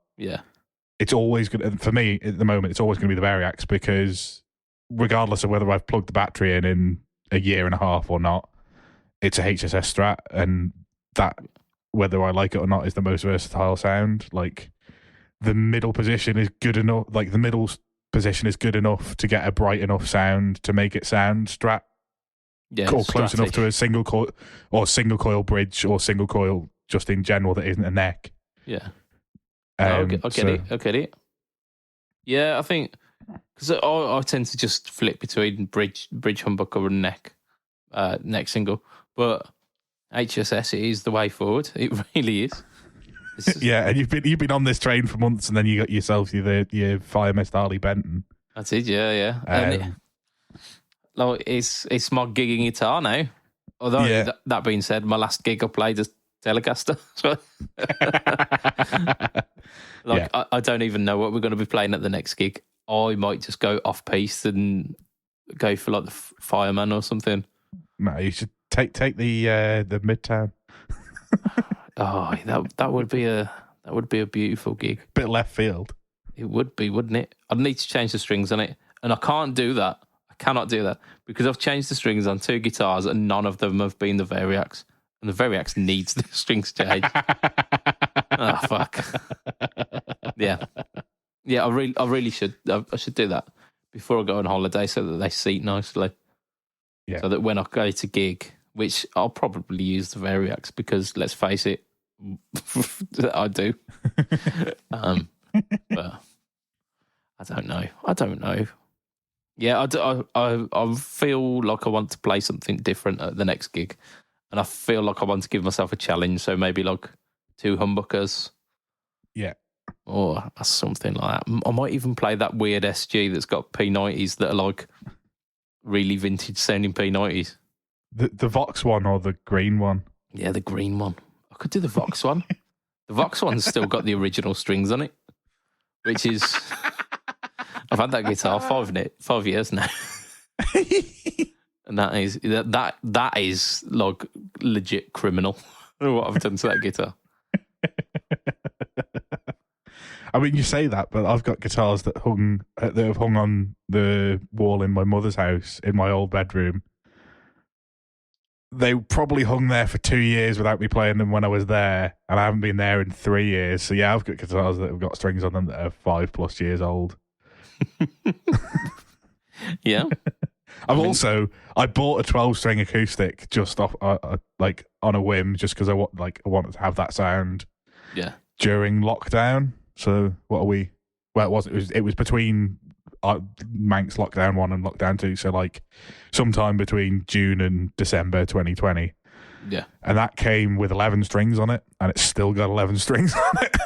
it's always going to, for me at the moment, it's always going to be the Variax, because regardless of whether I've plugged the battery in a year and a half or not, it's a HSS Strat, and that, whether I like it or not, is the most versatile sound. Like, the middle position is good enough, like the middle position is good enough to get a bright enough sound to make it sound Strat. Yeah, or close enough to a single coil bridge, or single coil just in general that isn't a neck. Yeah. I get it. Yeah, I think, because I tend to just flip between bridge humbucker and neck single, but HSS is the way forward. It really is. Yeah, and you've been on this train for months, and then you got yourself your Fire Mist Harley Benton. That's it. Yeah. Like, it's my gigging guitar now. Although, that being said, my last gig I played as Telecaster. So I don't even know what we're going to be playing at the next gig. I might just go off piste and go for like the Fireman or something. No, you should take the Midtown. That would be a beautiful gig. Bit left field. It would be, wouldn't it? I'd need to change the strings on it, and I can't do that. Cannot do that, because I've changed the strings on 2 guitars and none of them have been the Variax, and the Variax needs the strings changed. Oh fuck. Yeah. I really should. I should do that before I go on holiday, so that they seat nicely. Yeah. So that when I go to gig, which I'll probably use the Variax, because let's face it, I do. But I don't know. Yeah, I feel like I want to play something different at the next gig, and I feel like I want to give myself a challenge. So maybe like 2 humbuckers, or something like that. I might even play that weird SG that's got P90s that are like really vintage sounding P90s. The Vox one or the green one? Yeah, the green one. I could do the Vox one. The Vox one's still got the original strings on it, which is. I've had that guitar 5 years now, and that is like legit criminal. What I've done to that guitar. I mean, you say that, but I've got guitars that have hung on the wall in my mother's house in my old bedroom. They probably hung there for 2 years without me playing them when I was there, and I haven't been there in 3 years. So yeah, I've got guitars that have got strings on them that are 5+ years old. Yeah. I bought a 12-string acoustic just off like on a whim, just because I wanted to have that sound. Yeah. During lockdown. So what are we? Well, it was between Manx lockdown 1 and lockdown 2. So like sometime between June and December 2020. Yeah. And that came with 11 strings on it, and it's still got 11 strings on it.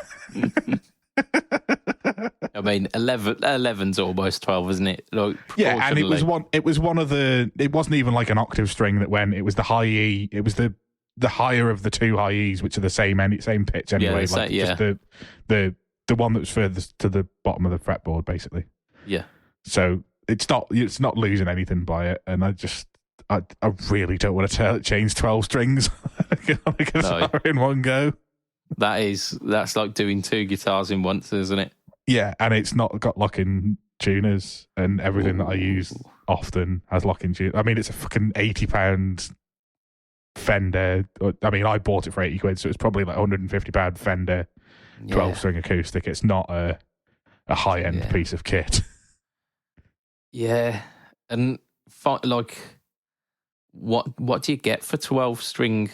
I mean, 11's almost 12, isn't it? Like, yeah, and it was one of the. It wasn't even like an octave string that went. It was the high E. It was the higher of the 2 high E's, which are the same pitch anyway. Just the one that was furthest to the bottom of the fretboard, basically. Yeah. So it's not losing anything by it, and I really don't want to change 12 strings on a guitar in one go. That's like doing 2 guitars in once, isn't it? Yeah, and it's not got lock-in tuners, and everything that I use often has lock-in tuners. I mean, it's a fucking £80 Fender. I mean, I bought it for 80 quid, so it's probably like £150 Fender 12-string acoustic. It's not a high-end piece of kit. Yeah, and like, what do you get for 12-string?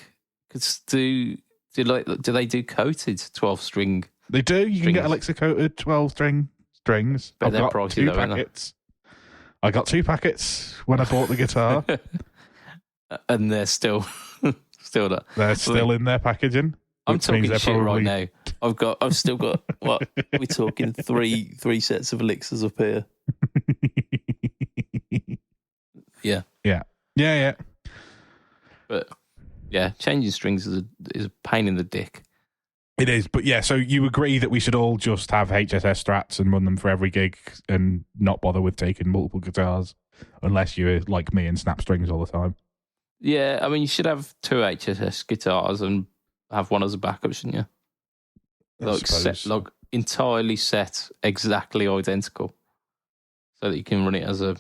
Because do they do coated 12-string? They do. You can get Elixir coated 12-string strings. But they're pricey, 2 packets. I got 2 packets when I bought the guitar. and they're still not. They're still in their packaging. I'm talking shit right now. I've still got what we're talking three sets of elixirs up here. Yeah. But yeah, changing strings is a pain in the dick. It is, but yeah. So you agree that we should all just have HSS strats and run them for every gig, and not bother with taking multiple guitars, unless you're like me and snap strings all the time. Yeah, I mean, you should have 2 HSS guitars and have one as a backup, shouldn't you? Like entirely set, exactly identical, so that you can run it as a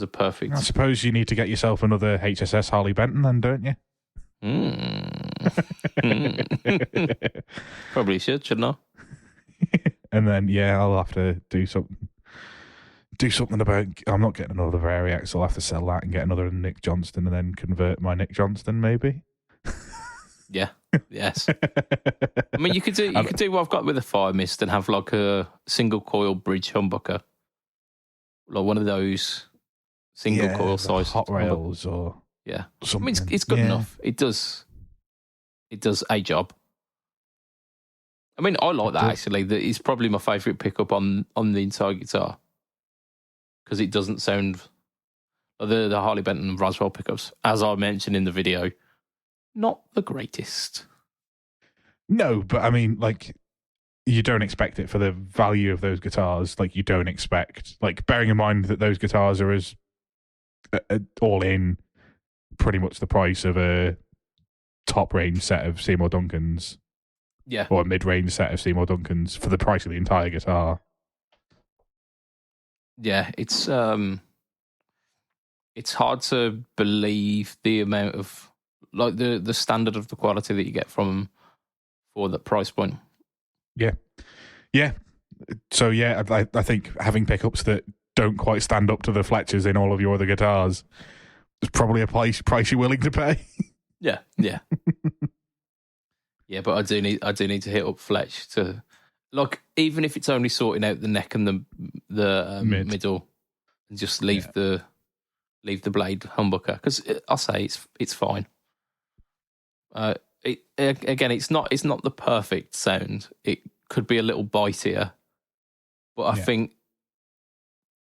perfect. I suppose you need to get yourself another HSS Harley Benton, then, don't you? Probably shouldn't I? And then I'll have to do something about. I'm not getting another Variax. I'll have to sell that and get another Nick Johnston, and then convert my Nick Johnston, maybe. Yeah. Yes. I mean, you could do what I've got with the Fire Mist and have like a single coil bridge humbucker, like one of those single coil size hot rails or something. I mean, it's good enough. It does a job. I mean, I like that actually. That is probably my favourite pickup on the entire guitar, because it doesn't sound the Harley Benton and Roswell pickups, as I mentioned in the video, not the greatest. No, but I mean, like, you don't expect it for the value of those guitars. Like, you don't expect, like, bearing in mind that those guitars are as all in pretty much the price of a top range set of Seymour Duncans. Yeah. Or a mid range set of Seymour Duncans for the price of the entire guitar. Yeah, it's hard to believe the amount of, like, the standard of the quality that you get from them for that price point. Yeah. So I think having pickups that don't quite stand up to the Fletchers in all of your other guitars is probably a price you're willing to pay. Yeah. Yeah, but I do need to hit up Fletch to, like, even if it's only sorting out the neck and the middle, and just leave the blade humbucker, because I'll say it's fine. Again, it's not the perfect sound. It could be a little bitier, but I think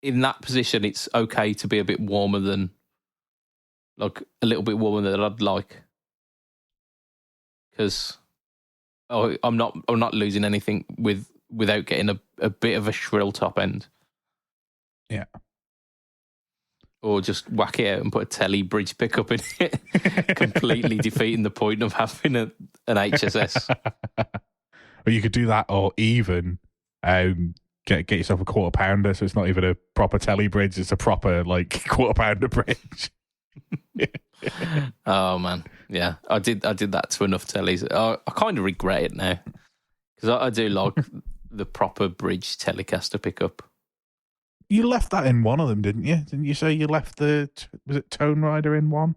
in that position, it's okay to be a bit warmer than, like, a little bit warmer than I'd like, because I'm not losing anything without getting a bit of a shrill top end. Yeah. Or just whack it out and put a telly bridge pickup in it, completely defeating the point of having an HSS. Or you could do that, or even get yourself a quarter pounder, so it's not even a proper telly bridge; it's a proper, like, quarter pounder bridge. Oh man, yeah, I did that to enough tellies. I kind of regret it now, because I do like the proper bridge Telecaster pickup. You left that in one of them, didn't you? Didn't you say you left was it Tone Rider in one?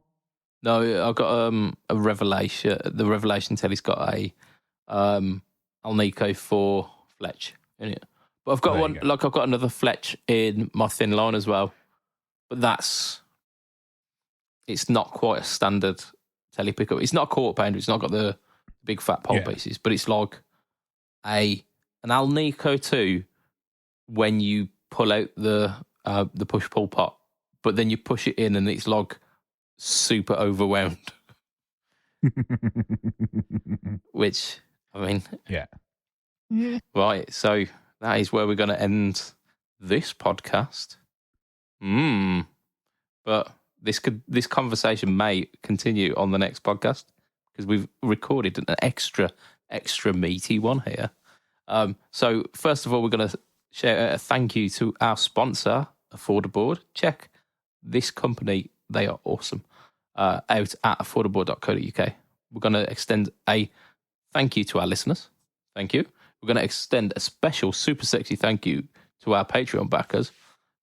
No, I got a Revelation. The Revelation telly's got a Alnico 4 Fletch in it, but I've got I've got another Fletch in my thin line as well. But it's not quite a standard telly pickup. It's not a quarter pounder. It's not got the big fat pole pieces, but it's like an Alnico 2 when you pull out the push pull pot, but then you push it in and it's like super overwhelmed. Which, I mean, yeah. Right, so that is where we're going to end this podcast. But this conversation may continue on the next podcast, because we've recorded an extra meaty one here. So first of all, we're going to share a thank you to our sponsor, Affordaboard. Check this company; they are awesome. Out at affordaboard.co.uk. We're going to extend a thank you to our listeners. Thank you. We're going to extend a special super sexy thank you to our Patreon backers,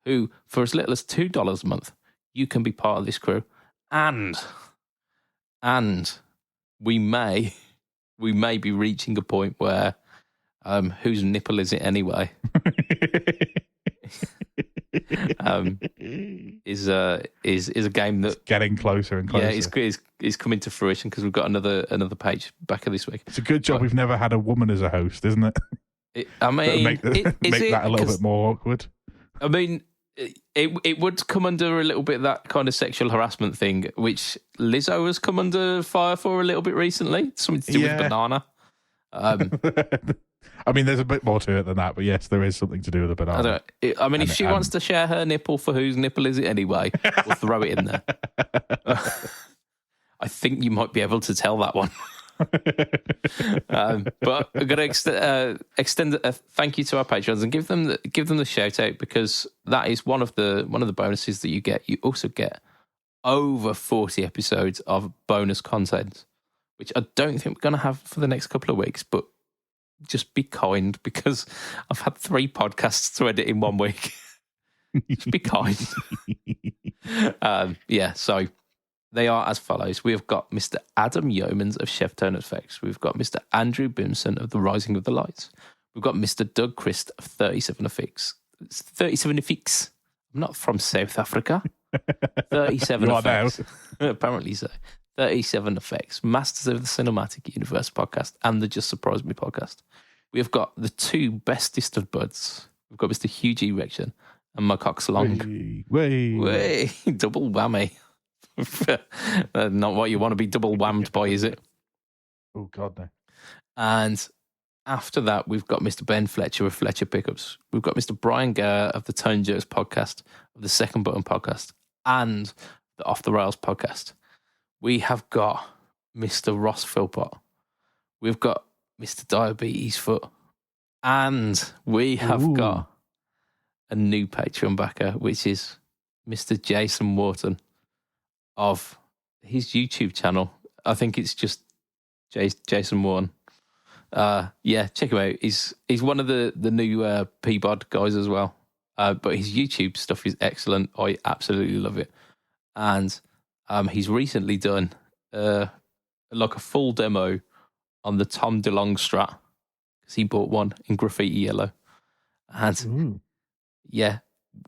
who, for as little as $2 a month, you can be part of this crew. And we may be reaching a point where, whose nipple is it anyway? is a game that it's getting closer and closer. Yeah, it's coming to fruition because we've got another page back of this week. It's a good job we've never had a woman as a host, isn't it? Make that a little bit more awkward. I mean, it would come under a little bit of that kind of sexual harassment thing, which Lizzo has come under fire for a little bit recently. Something to do with banana. I mean, there's a bit more to it than that, but yes, there is something to do with the banana. I mean, if she wants to share her nipple, for whose nipple is it anyway? We'll throw it in there. I think you might be able to tell that one. But I'm going to extend a thank you to our patrons and give them the shout out, because that is one of the bonuses that you get. You also get over 40 episodes of bonus content, which I don't think we're going to have for the next couple of weeks, but just be kind, because I've had 3 podcasts to edit in 1 week. Just be kind. So they are as follows. We have got Mr. Adam Yeomans of Chef Tone Effects. We've got Mr. Andrew Bimson of The Rising of the Lights. We've got Mr. Doug Christ of 37 Effects. 37 Effects. I'm not from South Africa. 37 Effects. Apparently so. 37 Effects, Masters of the Cinematic Universe podcast, and the Just Surprise Me podcast. We have got the 2 bestest of buds. We've got Mr. Hugh Erection and my cock's long. Way. Double whammy. Not what you want to be double whammed by, is it? Oh, God, no. And after that, we've got Mr. Ben Fletcher of Fletcher Pickups. We've got Mr. Brian Gare of the Tone Jerks podcast, of the Second Button podcast, and the Off the Rails podcast. We have got Mr. Ross Philpott. We've got Mr. Diabetes Foot. And we have got a new Patreon backer, which is Mr. Jason Wharton of his YouTube channel. I think it's just Jason Wharton. Check him out. He's one of the new PBOD guys as well. But his YouTube stuff is excellent. I absolutely love it. And he's recently done like a full demo on the Tom DeLonge Strat, because he bought one in graffiti yellow. And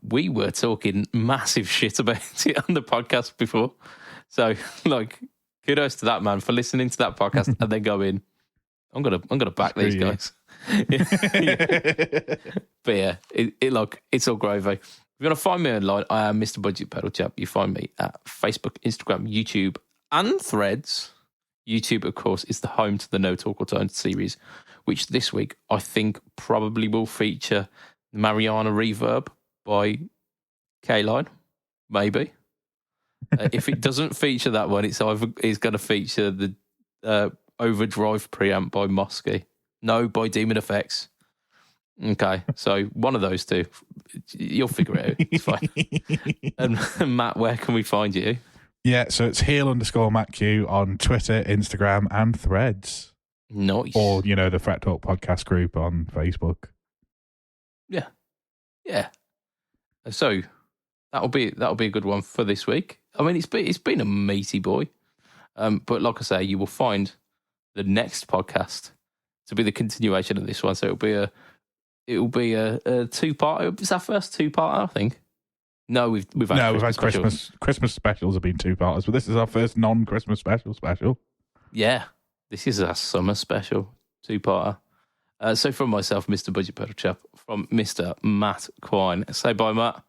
we were talking massive shit about it on the podcast before. So, like, kudos to that man for listening to that podcast and then going, I'm gonna back these guys. But yeah, it's all gravy. If you want to find me online, I am Mr. BudgetPedalChap. You find me at Facebook, Instagram, YouTube, and Threads. YouTube, of course, is the home to the No Talk or Tone series, which this week I think probably will feature Mariana Reverb by Caline. Maybe. If it doesn't feature that one, it's going to feature the Overdrive preamp by Mosky. No, by DemonFX. Okay, so one of those 2. You'll figure it out. It's fine. And Matt, where can we find you? Yeah, so it's heel_MattQ on Twitter, Instagram, and Threads. Nice. Or, the Fret Talk podcast group on Facebook. Yeah. So that'll be a good one for this week. I mean, it's been a meaty boy. But like I say, you will find the next podcast to be the continuation of this one. So it'll be a 2-part. It's our first 2-part, I think. No, we've had Christmas specials have been 2-parters, but this is our first non-Christmas special. Yeah, this is our summer special 2-parter. So from myself, Mr. BudgetPedalChap, from Mr. Matt Quine. Say bye, Matt.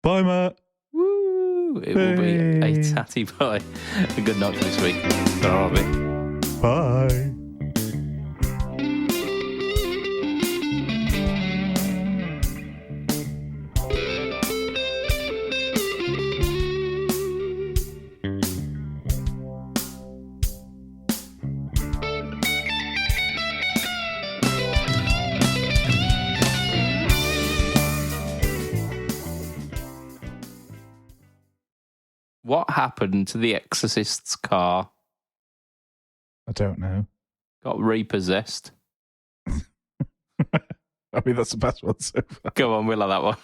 Bye, Matt. Woo! It will be a tatty bye. A good night for this week. Bye. What happened to the Exorcist's car? I don't know. Got repossessed. I mean, that's the best one so far. Go on, we'll have that one.